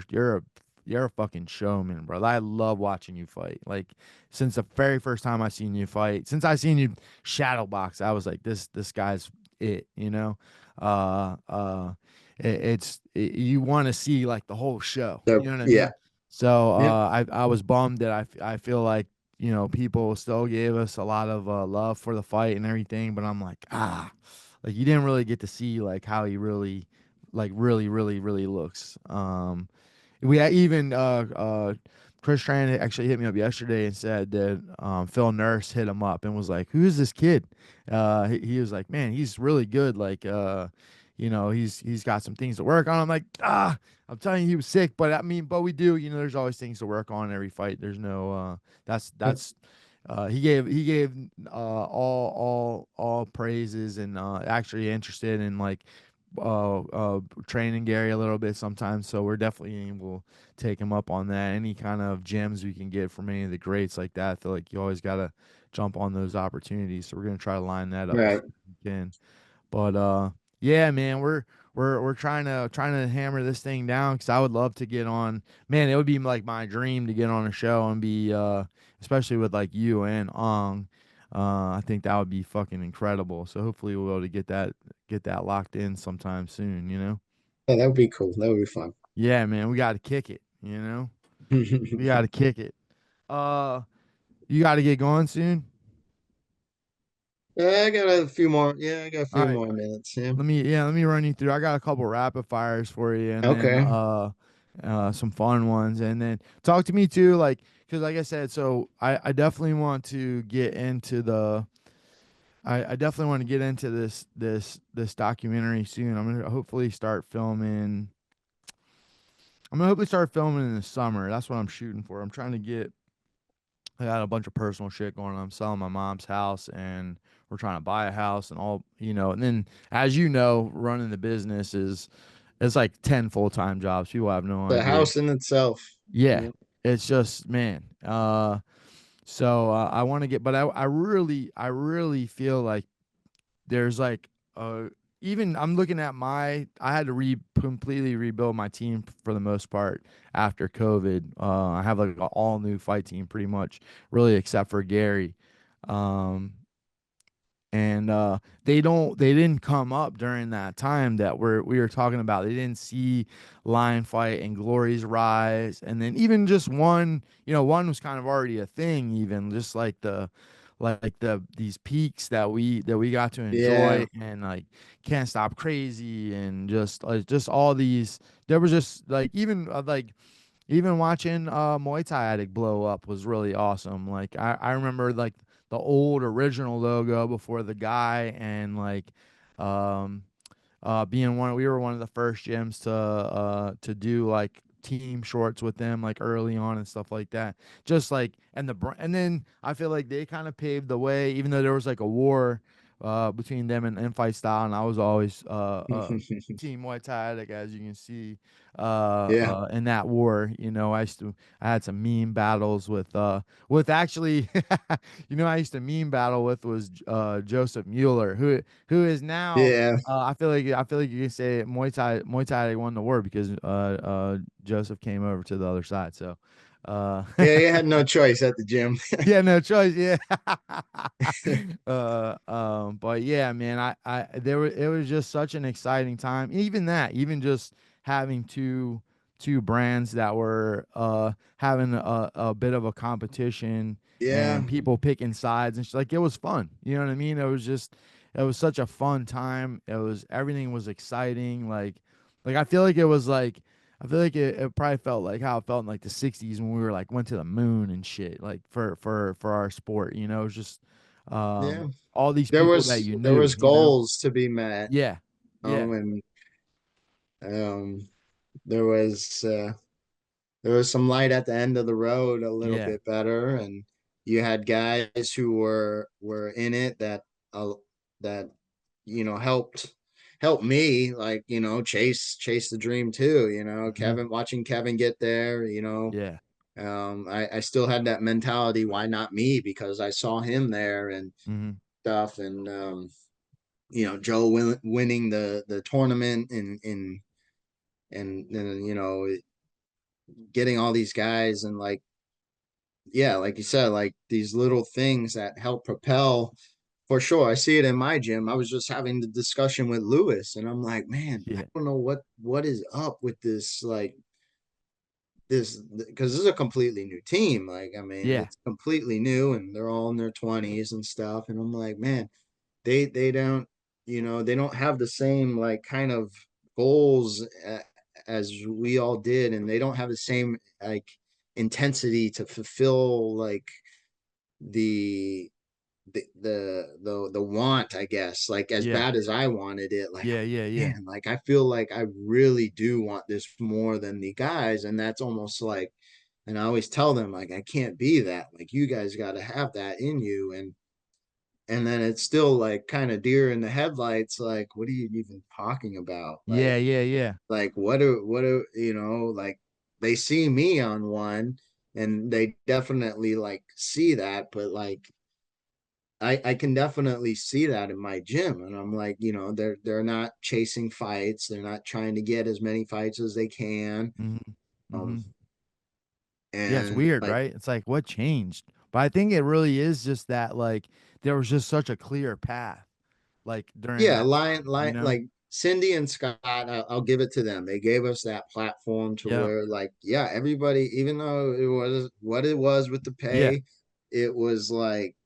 a fucking showman, bro. I love watching you fight. Like since the very first time I seen you fight, since I seen you shadow box, I was like, this guy's it, you know. Uh, uh, you want to see like the whole show, So you know what I yeah. mean? So Yep. I was bummed that I feel like people still gave us a lot of love for the fight and everything, but I'm like like you didn't really get to see like how he really like really looks. We even Chris Tran actually hit me up yesterday and said that Phil Nurse hit him up and was like, "Who's this kid?" He was like, "Man, he's really good. Like, he's got some things to work on." I'm like, I'm telling you, he was sick, but I mean, but we do. There's always things to work on in every fight. There's no that's he gave all praises and actually interested in like training Gary a little bit sometimes. So we're definitely will take him up on that. Any kind of gems we can get from any of the greats like that. I feel like you always gotta jump on those opportunities. So we're gonna try to line that up as Right. soon as we can. But yeah, man, we're trying to hammer this thing down because I would love to get on. Man, it would be like my dream to get on a show and be especially with like you and Ong. I think that would be fucking incredible. So hopefully we'll be able to get that locked in sometime soon. Yeah, that would be cool. That would be fun. Yeah, man, we got to kick it. We got to kick it. Uh, you got to get going soon. Yeah, I got a few more. Yeah, I got a All few right. more minutes. Yeah. Let me run you through. I got a couple rapid fires for you, and then Okay. some fun ones, and then talk to me too, like because like I said, so I definitely want to get into I definitely want to get into this documentary soon. I'm gonna hopefully start filming in the summer. That's what I'm shooting for. I'm trying to get. I got a bunch of personal shit going on. I'm selling my mom's house, and we're trying to buy a house, and and then as you know, running the business is it's like 10 full-time jobs. People have no The idea. house in itself. Yeah. Yeah. It's just, man. So I want to get, but I really feel like there's like, even I'm looking at I had to completely rebuild my team for the most part after COVID. I have like an all new fight team pretty much, really, except for Gary. Um, and they didn't come up during that time that we were talking about. They didn't see Lion Fight and Glory's rise, and then even just one was kind of already a thing, even just like these peaks that we got to Yeah. enjoy, and like Can't Stop Crazy, and just all these. There was just like even watching Muay Thai Addict blow up was really awesome. Like I remember like the old original logo before the guy, and like um being we were one of the first gyms to do like team shorts with them like early on and stuff like that. Just like and then I feel like they kind of paved the way, even though there was like a war between them and Fight Style, and I was always team Muay Thai, like as you can see Yeah. in that war. I had some meme battles with actually I used to meme battle with was Joseph Mueller, who is now Yeah. I feel like you can say Muay Thai won the war because Joseph came over to the other side. So Yeah, you had no choice at the gym. yeah, no choice. Yeah. But yeah, man, it was just such an exciting time. Even just having two brands that were having a bit of a competition Yeah. and people picking sides and like it was fun. You know what I mean? It was such a fun time. Everything was exciting. Like I feel like it probably felt like how it felt in like the '60s when we were like went to the moon and shit, like for our sport. It was just Yeah. all these There people that was you there knew. was goals to be met. Yeah, yeah, And there was there was some light at the end of the road a little Yeah. bit better, and you had guys who were in it that that helped me, like, chase the dream too. Hmm. Watching Kevin get there. Yeah. I still had that mentality, why not me? Because I saw him there and Hmm. stuff, and Joe winning the tournament, and getting all these guys, and like, yeah, like you said, like these little things that help propel. For sure, I see it in my gym. I was just having the discussion with Lewis, and I'm like, man, I Yeah. don't know what is up with this, like, this, because this is a completely new team. Like, I mean, Yeah. it's completely new, and they're all in their 20s and stuff. And I'm like, man, they don't, they don't have the same, like, kind of goals as we all did, and they don't have the same, like, intensity to fulfill, like, the the want, I guess, like, as Yeah. bad as I wanted it. Like, Yeah. Yeah. Yeah. man, like, I feel like I really do want this more than the guys, and that's almost like, and I always tell them, like, I can't be that. Like, you guys got to have that in you. And then it's still like kind of deer in the headlights. Like, what are you even talking about? Yeah. Yeah. Yeah. Like, like, they see me on one, and they definitely, like, see that, but like, I can definitely see that in my gym, and I'm like, they're not chasing fights, they're not trying to get as many fights as they can, Hmm. um, Hmm. Yeah, it's and weird, like, right? It's like what changed? But I think it really is just that like there was just such a clear path like during yeah, that time, you know? like Cindy and Scott, I'll give it to them. They gave us that platform to Yep. where, like, yeah, everybody, even though it was what it was with the Yeah. pay, it was like,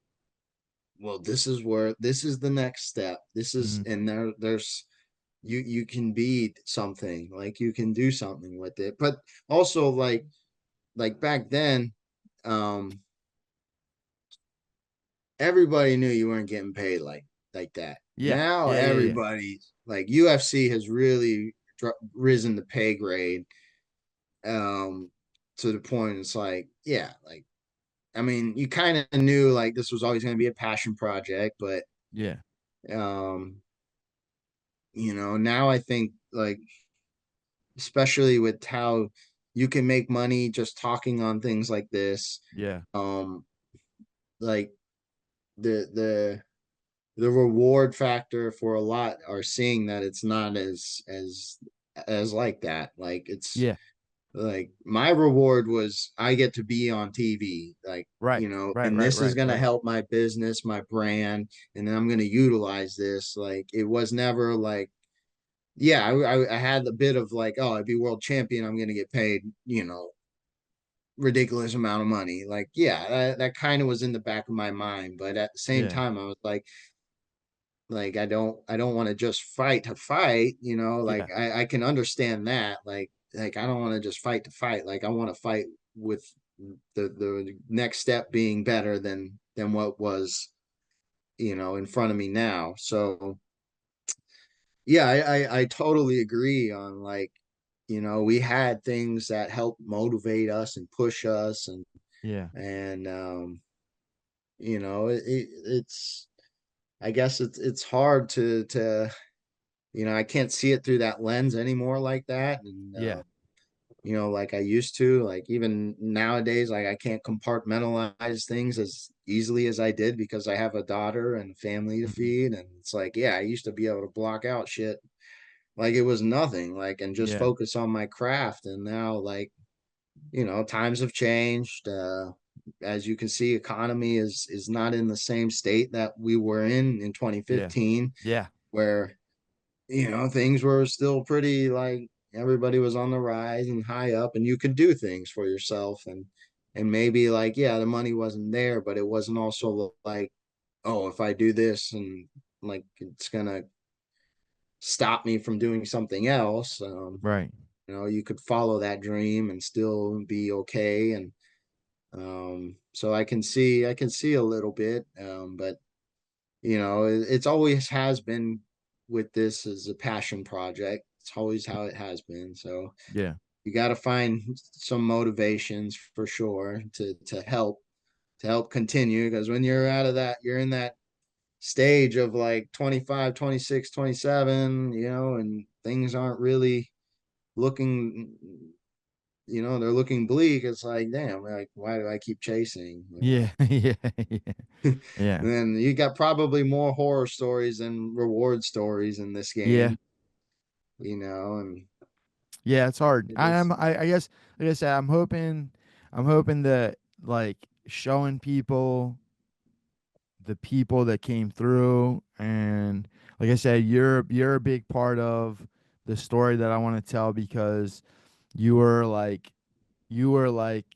well, this is the next step. This is, Hmm. and there's, you can be something, like, you can do something with it. But also, like back then, um everybody knew you weren't getting paid like that. Yeah. Now Yeah. Yeah. Yeah. everybody, like, UFC has really risen the pay grade, um to the point it's like, yeah, like, I mean, you kind of knew, like, this was always going to be a passion project, but Yeah. um now I think, like, especially with how you can make money just talking on things like this, Yeah. um like, the the reward factor for a lot are seeing that it's not as like that. Like, it's Yeah. like, my reward was, I get to be on TV, like, Right. Right. and Right. this is Right. going to Right. help my business, my brand, and then I'm going to utilize this. Like, it was never like, yeah, I had a bit of like, oh, I'd be world champion, I'm going to get paid, ridiculous amount of money. Like, yeah, that kind of was in the back of my mind, but at the same Yeah. time, I was like, I don't want to just fight to fight, like, Yeah. I can understand that, like, I don't want to just fight to fight. Like, I want to fight with the next step being better than what was, in front of me now. So yeah, I totally agree on, like, we had things that help motivate us and push us, Yeah. and it's, I guess it's hard to, I can't see it through that lens anymore like that. And, Yeah. like I used to, like, even nowadays, like, I can't compartmentalize things as easily as I did, because I have a daughter and a family to Hmm. feed. And it's like, yeah, I used to be able to block out shit like it was nothing, like, and just Yeah. focus on my craft. And now, like, times have changed. As you can see, economy is not in the same state that we were in Yeah. 2015, Yeah. where, things were still pretty, like, everybody was on the rise and high up, and you could do things for yourself. And maybe, like, yeah, the money wasn't there, but it wasn't also like, oh, if I do this, and, like, it's gonna stop me from doing something else. Right. You could follow that dream and still be okay. And so I can see a little bit, but it's always has been with this as a passion project. It's always how it has been. So Yeah. you got to find some motivations for sure to help continue, because when you're out of that, you're in that stage of like 25, 26, 27, and things aren't really looking, they're looking bleak. It's like, damn, like, why do I keep chasing? Yeah, yeah, yeah, And yeah, then you got probably more horror stories than reward stories in this yeah, game, and yeah. It's hard. it is. I guess, like I said, I'm hoping that like showing people the people that came through, and like I said, you're a big part of the story that I want to tell, because you were like you were like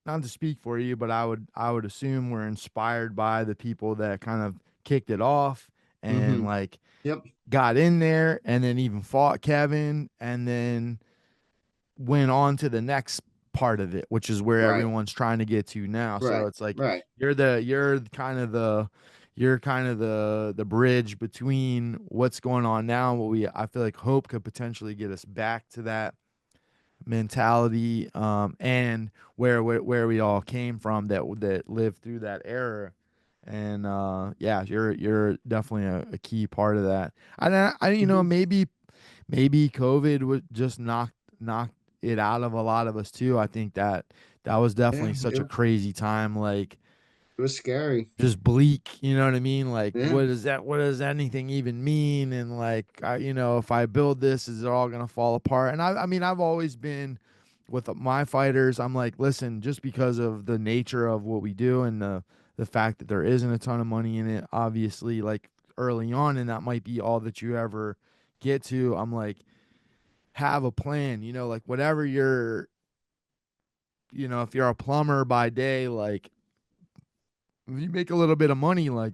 not to speak for you, but I would assume we're inspired by the people that kind of kicked it off and Mm-hmm. like Yep. got in there and then even fought Kevin and then went on to the next part of it, which is where Right. everyone's trying to get to now. So Right. it's like Right. you're kind of the bridge between what's going on now and what we I feel like hope could potentially get us back to that mentality, and where we all came from that lived through that era. And yeah, you're definitely a key part of that. I Mm-hmm. maybe COVID would just knock it out of a lot of us too. I think that was Yeah. definitely such a crazy time, like It was scary. just bleak, you know what I mean? Like, Yeah. what does anything even mean? And like, if I build this, is it all gonna fall apart? And I mean, I've always been with my fighters. I'm like, listen, just because of the nature of what we do and the fact that there isn't a ton of money in it, obviously, like early on, and that might be all that you ever get to. I'm like, have a plan, like whatever if you're a plumber by day, like if you make a little bit of money, like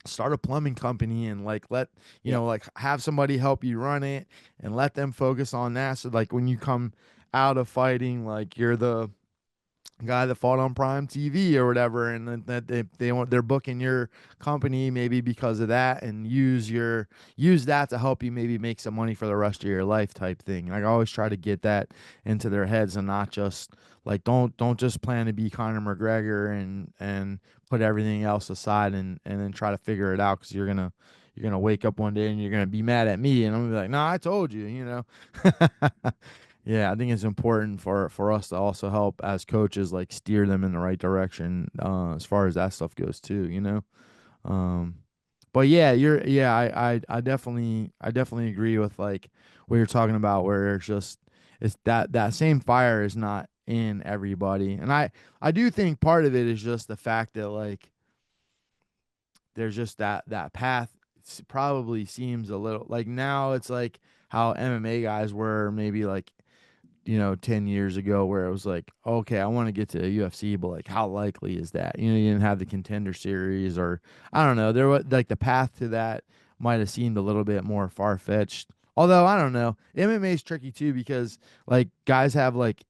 start a plumbing company and like let Yep. like have somebody help you run it and let them focus on that, so like when you come out of fighting, like you're the guy that fought on prime TV or whatever, and that they're booking your company maybe because of that, and use that to help you maybe make some money for the rest of your life type thing. Like I always try to get that into their heads, and not just like don't just plan to be Conor McGregor and put everything else aside and then try to figure it out, because you're gonna wake up one day and you're gonna be mad at me, and I'm gonna be like, no, I told you. Yeah, I think it's important for us to also help as coaches, like steer them in the right direction, as far as that stuff goes too. Um, but yeah, I definitely agree with like what you're talking about, where it's that same fire is not in everybody, and I do think part of it is just the fact that like there's just that path probably seems a little like now it's like how MMA guys were maybe like 10 years ago, where it was like, okay, I want to get to UFC, but like, how likely is that? You didn't have the contender series, or I don't know. There was like the path to that might have seemed a little bit more far fetched. Although, I don't know. MMA is tricky too, because like guys have like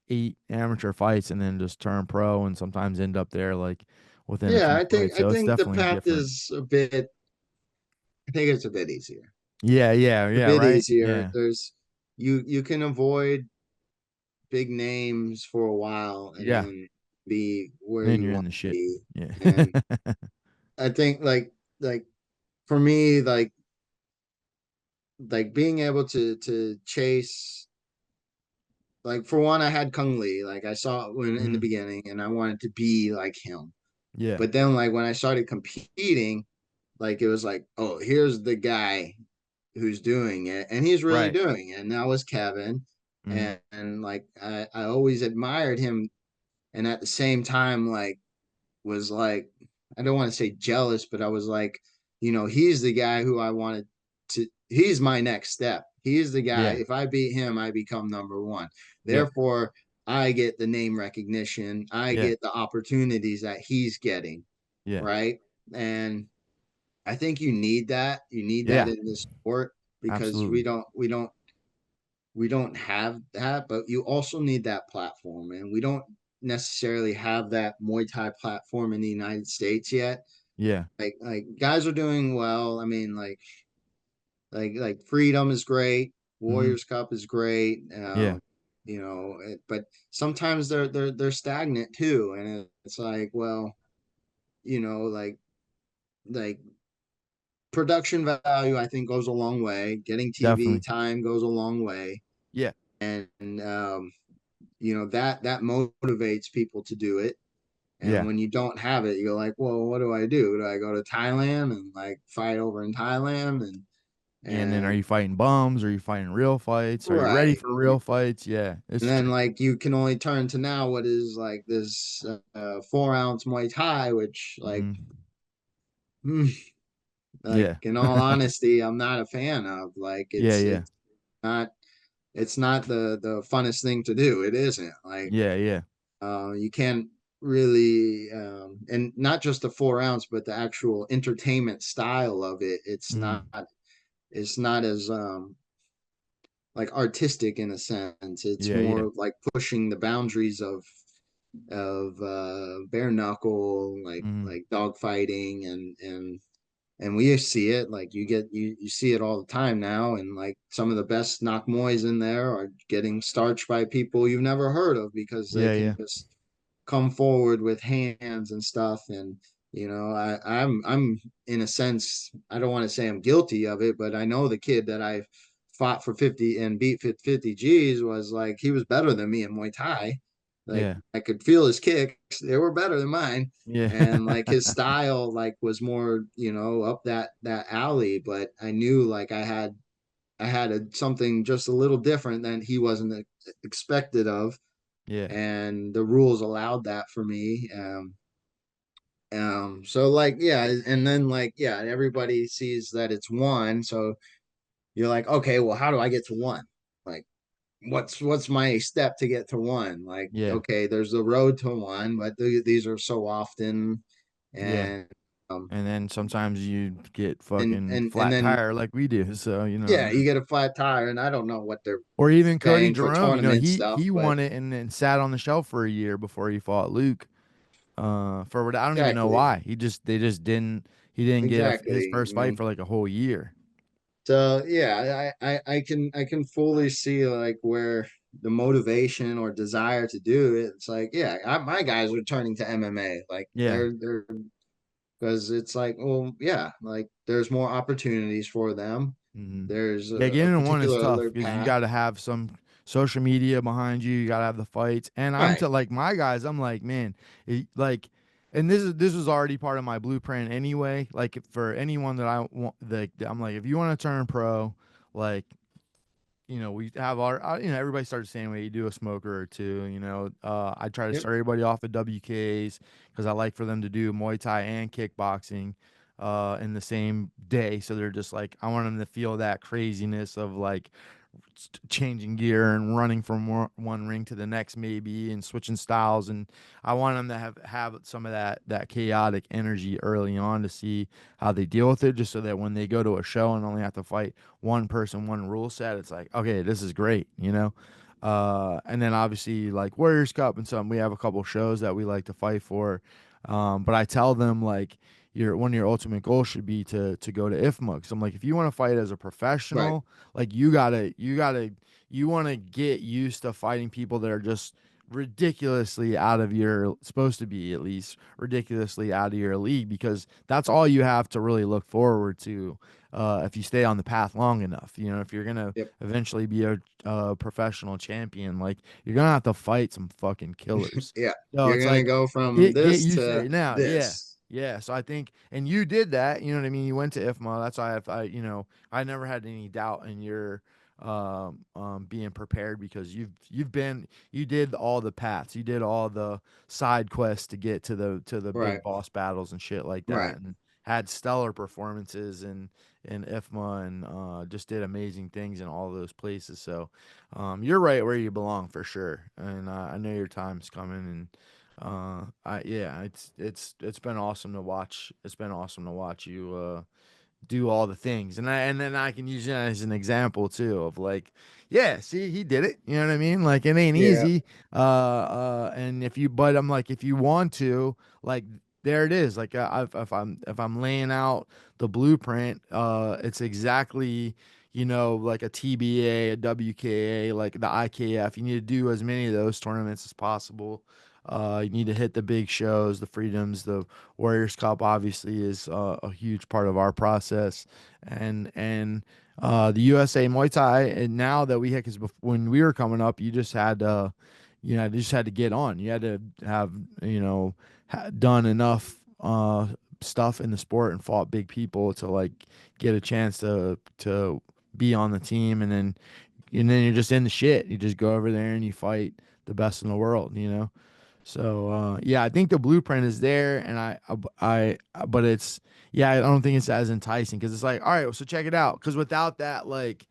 8 amateur fights and then just turn pro and sometimes end up there like within a Yeah, few I think fights. I So it's think the definitely path different. is a bit. I think it's a bit easier. Yeah, yeah, A yeah, bit right? easier. Yeah. There's you can avoid big names for a while and Yeah. then be where Then you you're in want the to shit. be. Yeah. And I think like for me, like being able to chase, like for one, I had Kung Lee. Like I saw it when in the Mhm. beginning and I wanted to be like him. Yeah. But then like when I started competing, like it was like, oh, here's the guy who's doing it, and he's really Right. doing it. And that was Kevin. Mhm. And like I always admired him, and at the same time, like was like, I don't want to say jealous, but I was like, he's the guy who I wanted to, he's my next step. He's the guy. Yeah. If I beat him, I become number one. Yep. Therefore, I get the name recognition. I Yeah. get the opportunities that he's getting. Yeah. Right. And I think you need that. You need that Yeah. in this sport, because we Absolutely. don't we don't we don't have that, but you also need that platform, and we don't necessarily have that Muay Thai platform in the United States yet. Yeah. Like guys are doing well. I mean, like Freedom is great, Mhm. Warriors Cup is great. Yeah. but sometimes they're stagnant too, and it's like, well, like like production value, I think, goes a long way. Getting TV Definitely. time goes a long way, Yeah. and that motivates people to do it. And Yeah. when you don't have it, you're like, well, what do I do? Do I go to Thailand and like fight over in Thailand? And then are And you fighting bums? Are you fighting real fights? Are you ready right. for real fights? Yeah, it's And true. then like you can only turn to now what is like this 4 ounce Muay Thai, which like, Hmm. hmm, like Yeah. in all honesty, I'm not a fan of. Like Yeah, yeah. not it's not the funnest thing to do. It isn't. Like Yeah, yeah. you can't really and not just the 4 ounce, but the actual entertainment style of it. Mm. It's not as like artistic in a sense. It's Yeah, yeah. more like pushing the boundaries of bare knuckle, Mm. like dog fighting, and we see it. Like you see it all the time now, and like some of the best knock moys in there are getting starched by people you've never heard of because they Yeah, can yeah. just come forward with hands and stuff. And I'm in a sense, I don't want to say I'm guilty of it, but I know the kid that I fought for 50 and beat 50 G's was like, he was better than me in Muay Thai. Like Yeah. I could feel his kicks, they were better than mine. Yeah. And like his style like was more, up that alley, but I knew like something just a little different than he wasn't expected of, Yeah. and the rules allowed that for me. So like, yeah, and then like, yeah, everybody sees that it's one, so you're like, okay, well, how do I get to one? Like, what's my step to get to one? Like, Yeah. okay, there's the road to one, but these are so often, Yeah. and um, And then sometimes you get and fucking and flat then tire like we do. So, yeah, you get a flat tire, and I don't know what they're or even Cody saying for Jerome, tournament stuff, he but won it and then sat on the shelf for a year before he fought Luke. For what I don't even know exactly, why. They just didn't he didn't get his exactly, first fight for like a whole year. So yeah, I can fully see like where the motivation or desire to do it. It's like, yeah, my guys are turning to MMA. Like Yeah. they're because it's like, well, yeah, like there's more opportunities for them. Hmm. There's Yeah, a getting into one is particular tough alert because you path. got to have some social media behind you. You got to have the fights, and I'm Right. to like my guys. I'm like, man, like, and this is already part of my blueprint anyway. Like for anyone that I want, like, I'm like, if you want to turn pro, like, we have our, everybody starts the same way. You do a smoker or two, I try to Yep. start everybody off at WKs because I like for them to do Muay Thai and kickboxing in the same day. So they're just like, I want them to feel that craziness of like changing gear and running from one ring to the next maybe and switching styles, and I want them to have some of that chaotic energy early on to see how they deal with it, just so that when they go to a show and only have to fight one person, one rule set, it's like, okay, this is great. And then obviously like Warriors Cup and some, we have a couple shows that we like to fight for, but I tell them like one of your ultimate goals should be to go to IFMA. So I'm like, if you want to fight as a Right. professional, like you want to get used to fighting people that are just ridiculously out of your, supposed to be at least ridiculously out of your league, because that's all you have to really look forward to if you stay on the path long enough. If you're gonna Yep. eventually be a professional champion, like you're gonna have to fight some fucking killers. Yeah. So You're it's gonna like go from get this used to to it now. Yeah. this. Yeah, so I think, and you did that. You know what I mean. You went to IFMA. That's why I never had any doubt in your being prepared, because you did all the paths, you did all the side quests to get to the Right. big boss battles and shit like Right. that, and had stellar performances in IFMA, and just did amazing things in all those places. So you're right where you belong for sure, and I know your time's coming, and it's been awesome to watch. It's been awesome to watch you do all the things, and then I can use it as an example too of like, yeah, see, he did it. You know what I mean? Like it ain't Yeah. easy. And but I'm like, if you want to, like, there it is. Like if I'm laying out the blueprint, it's exactly. like a TBA, a WKA, like the IKF. You need to do as many of those tournaments as possible. You need to hit the big shows, the Freedoms, the Warriors Cup. Obviously, is a huge part of our process, and the USA Muay Thai. And now that we had, because when we were coming up, you just had to, you just had to get on. You had to have, done enough stuff in the sport and fought big people to like get a chance to be on the team, and then you're just in the shit. You just go over there and you fight the best in the world. So yeah, I think the blueprint is there, and but it's yeah, I don't think it's as enticing because it's like, all right, so check it out. Because without that, like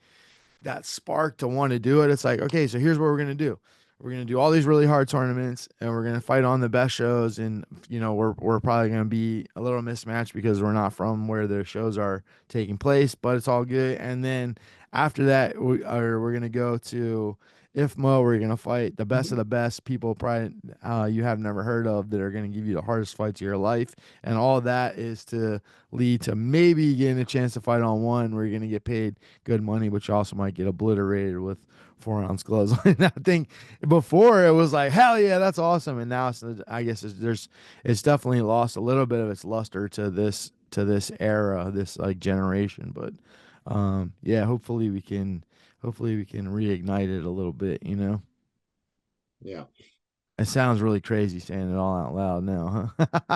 that spark to want to do it, it's like, okay, so here's what we're gonna do. We're gonna do all these really hard tournaments, and we're gonna fight on the best shows. And we're probably gonna be a little mismatched because we're not from where the shows are taking place, but it's all good. And then after that, we're gonna go to IFMA. We're gonna fight the best of Mhm. the best people, probably you have never heard of, that are gonna give you the hardest fights of your life. And all that is to lead to maybe getting a chance to fight on one where you're gonna get paid good money, but you also might get obliterated with 4 ounce gloves. And I think before it was like, hell yeah, that's awesome. And now I guess it's definitely lost a little bit of its luster to this era, this like generation. But yeah, hopefully we can reignite it a little bit. Yeah. It sounds really crazy saying it all out loud now, huh?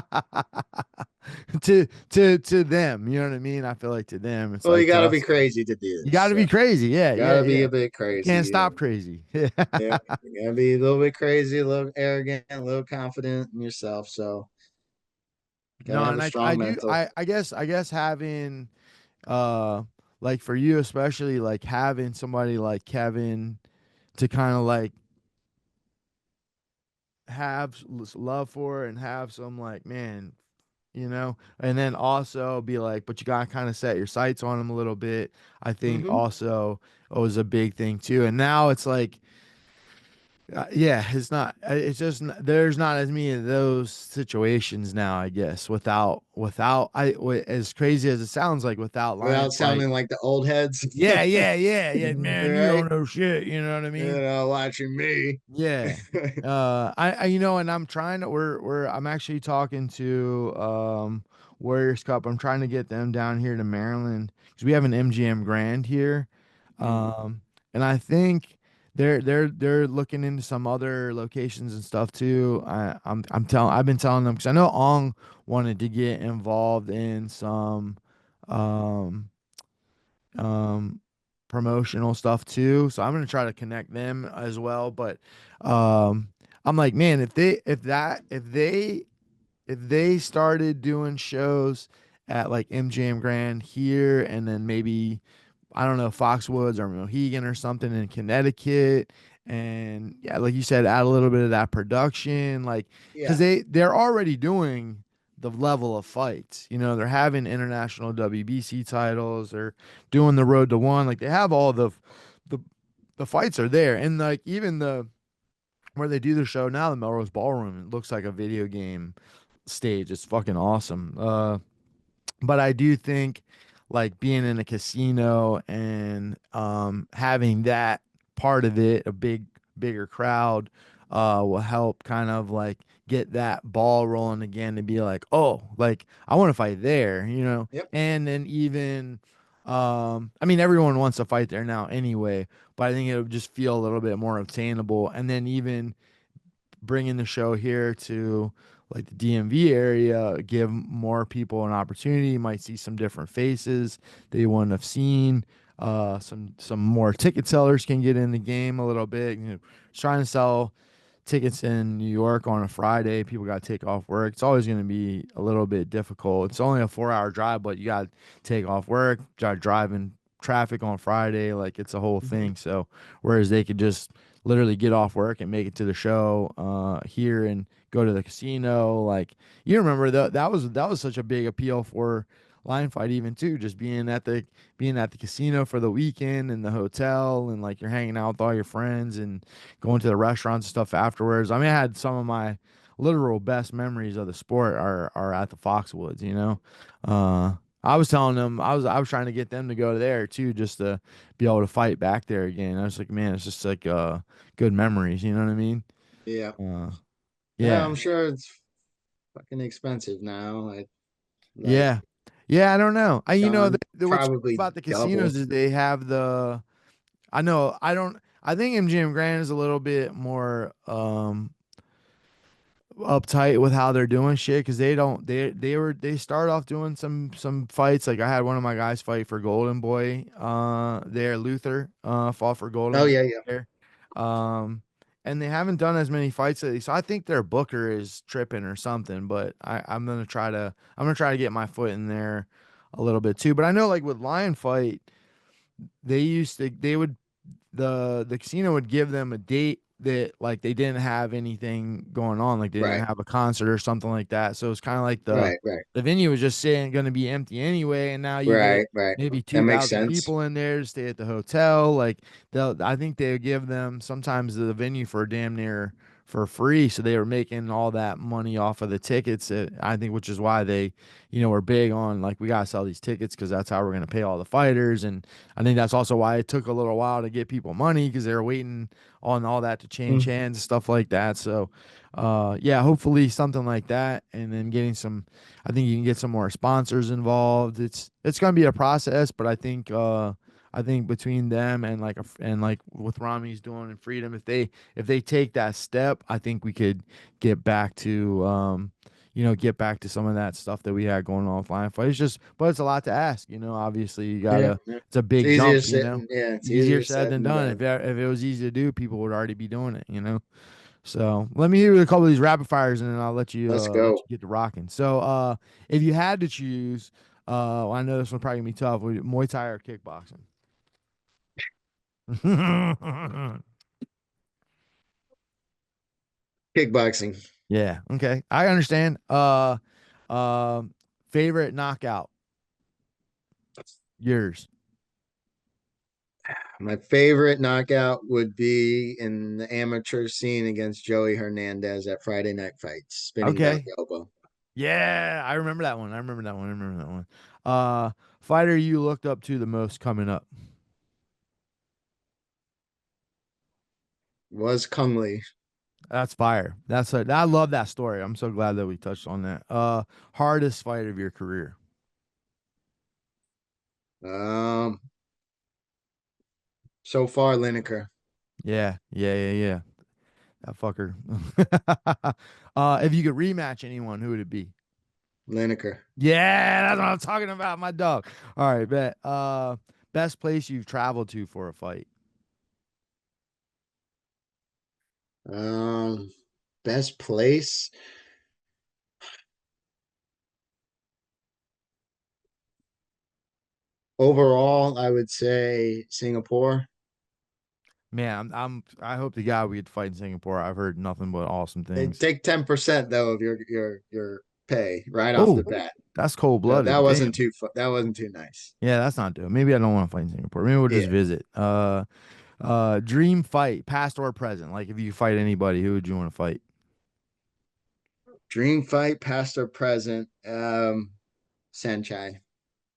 To them, you know what I mean? I feel like to them, it's Well, you like to got to be us. crazy to do You this. got to So be crazy. Yeah, got yeah, to be yeah. a bit You crazy. can't stop crazy. Yeah, you got to be a little bit crazy, a little arrogant, a little confident in yourself. So got to No, have and a I strong do mental. I guess having uh like for you especially, like having somebody like Kevin to kind of like have love for and have some like, man, and then also be like, but you gotta kind of set your sights on him a little bit. I think Hmm. also was a big thing too. And now it's like, yeah, it's not. It's just there's not as many of those situations now. I guess without as crazy as it sounds, like without lion Without fight. sounding like the old heads, Yeah, yeah, yeah, yeah. Man, you right? don't know shit. You know what I You mean? know, watching me. Yeah. And I'm trying to, I'm actually talking to, Warriors Cup. I'm trying to get them down here to Maryland because we have an MGM Grand here. Mhm. Um, and I think they're looking into some other locations and stuff too. I've been telling them because I know Ong wanted to get involved in some, um, um, promotional stuff too. So I'm gonna try to connect them as well. But um, I'm like, man, if they started doing shows at like MGM Grand here, and then maybe I don't know, Foxwoods or Mohegan or something in Connecticut. And yeah, like you said, add a little bit of that production, like because Yeah. they're already doing the level of fights. They're having international WBC titles. They're doing the road to one. Like they have all the the fights are there, and like even the where they do the show now, the Melrose Ballroom, it looks like a video game stage. It's fucking awesome. But I do think like being in a casino and having that part of it, a bigger crowd, will help kind of like get that ball rolling again to be like, oh, like I want to fight there. Yep. And then even I mean everyone wants to fight there now anyway, but I think it would just feel a little bit more obtainable. And then even bringing the show here to like the DMV area, give more people an opportunity. You might see some different faces that you wouldn't have seen. Some more ticket sellers can get in the game a little bit. Trying to sell tickets in New York on a Friday. People got to take off work. It's always going to be a little bit difficult. It's only a 4 hour drive, but you got to take off work, start driving traffic on Friday. Like it's a whole Mhm. thing. So, whereas they could just literally get off work and make it to the show here and go to the casino. Like you remember that was such a big appeal for Lion Fight even too, just being at the casino for the weekend and the hotel, and like you're hanging out with all your friends and going to the restaurants and stuff afterwards. I mean, I had some of my literal best memories of the sport are at the Foxwoods. Uh, I was telling them I was trying to get them to go there too, just to be able to fight back there again. I was like, man, it's just like good memories. You know what I mean? Yeah. Uh, Yeah, yeah, I'm sure it's fucking expensive now. Like yeah, yeah. I don't know. gone What's cool probably about the double. casinos is they have the. I know. I don't. I think MGM Grand is a little bit more uptight with how they're doing shit because they start off doing some fights. Like I had one of my guys fight for Golden Boy there. Luther fought for Golden Oh Boy yeah, yeah. there. um and they haven't done as many fights lately, so I think their booker is tripping or something. But I'm gonna try to get my foot in there a little bit too. But I know, like with Lion Fight, they would the casino would give them a date that, like, they didn't have anything going on, like they didn't Right, have a concert or something like that. So it's kind of like right, right, the venue was just saying going to be empty anyway, and now you get right, right. maybe That makes 2,000 sense. people in there to stay at the hotel. Like I think they would give them sometimes the venue for damn near for free, so they were making all that money off of the tickets. I think, which is why they, were big on, like, we gotta sell these tickets because that's how we're gonna pay all the fighters. And I think that's also why it took a little while to get people money, because they were waiting on all that to change Mm. hands and stuff like that. So, yeah, hopefully something like that, and then getting some. I think you can get some more sponsors involved. It's gonna be a process, but I think between them and and like what Rami's doing and Freedom, if they take that step, I think we could get back to get back to some of that stuff that we had going on with Lion Fight. It's just, but it's a lot to ask. Obviously you Yeah, gotta. yeah. It's a It's big easier jump. said. Yeah, it's Easier easier said said than than done. done. If it was easy to do, people would already be doing it. So let me hear you a couple of these rapid fires, and then I'll Let's let you go. get to rocking. So if you had to choose, well, I know this one's probably gonna be tough. Muay Thai or kickboxing? Kickboxing. Yeah. Okay. I understand. Um, favorite knockout? Yours. My favorite knockout would be in the amateur scene against Joey Hernandez at Friday Night Fights, spinning back Okay. elbow. Yeah, I remember that one. I remember that one. I remember that one. Fighter you looked up to the most coming up? Was Kung Lee. That's fire. I love that story. I'm so glad that we touched on that. Hardest fight of your career? Um, so far, Lineker. Yeah, yeah, yeah, yeah. That fucker. If you could rematch anyone, who would it be? Lineker. Yeah, that's what I'm talking about, my dog. All right, bet. Best place you've traveled to for a fight? Um, best place. Overall, I would say Singapore. Man, I hope to God we get to fight in Singapore. I've heard nothing but awesome They things. take 10% though of your pay right off Oh, the bat. that's cold That blooded. wasn't Damn. too that wasn't too nice. Yeah, that's not dope. Maybe I don't want to fight in Singapore. Maybe we'll just Yeah. visit. Dream fight, past or present. Like if you could fight anybody, who would you want to fight? Dream fight, past or present. Sanchai.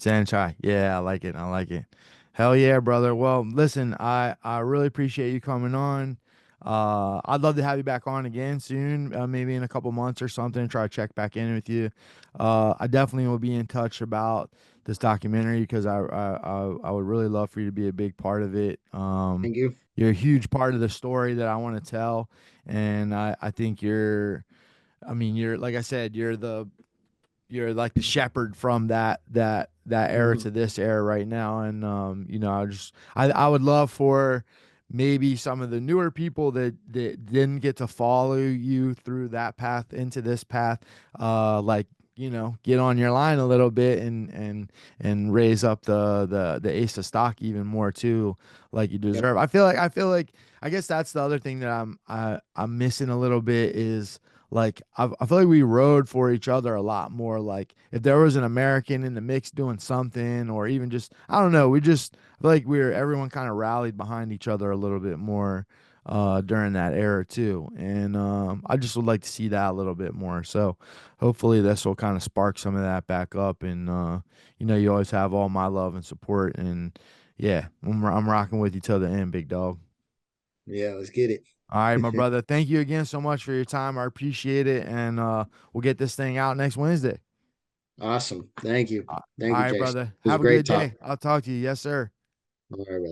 Sanchai. Yeah, I like it. I like it. Hell yeah, brother. Well, listen, I really appreciate you coming on. I'd love to have you back on again soon, maybe in a couple months or something. Try to check back in with you. I definitely will be in touch about this documentary because I would really love for you to be a big part of it. Thank you. You're a huge part of the story that I want to tell, and I think you're. I mean, you're, like I said, you're like the shepherd from that era Mhm. to this era right now. And I would love for maybe some of the newer people that didn't get to follow you through that path into this path, like, get on your line a little bit and raise up the Asa stock even more too, like you Yep. deserve. I feel like I guess that's the other thing that I'm missing a little bit is, like, I feel like we rode for each other a lot more. Like if there was an American in the mix doing something, or even just, I don't know, I feel like everyone kind of rallied behind each other a little bit more. during that era too. And I just would like to see that a little bit more. So hopefully this will kind of spark some of that back up. And you always have all my love and support. And yeah, I'm rocking with you till the end, big dog. Yeah, let's get All right, my it. brother. Thank you again so much for your time. I appreciate it. And we'll get this thing out next Wednesday. Awesome. Thank you. All Thank you, right, Jason. brother. It was Have a great good talking. day. I'll talk to you. Yes, sir. All right, brother.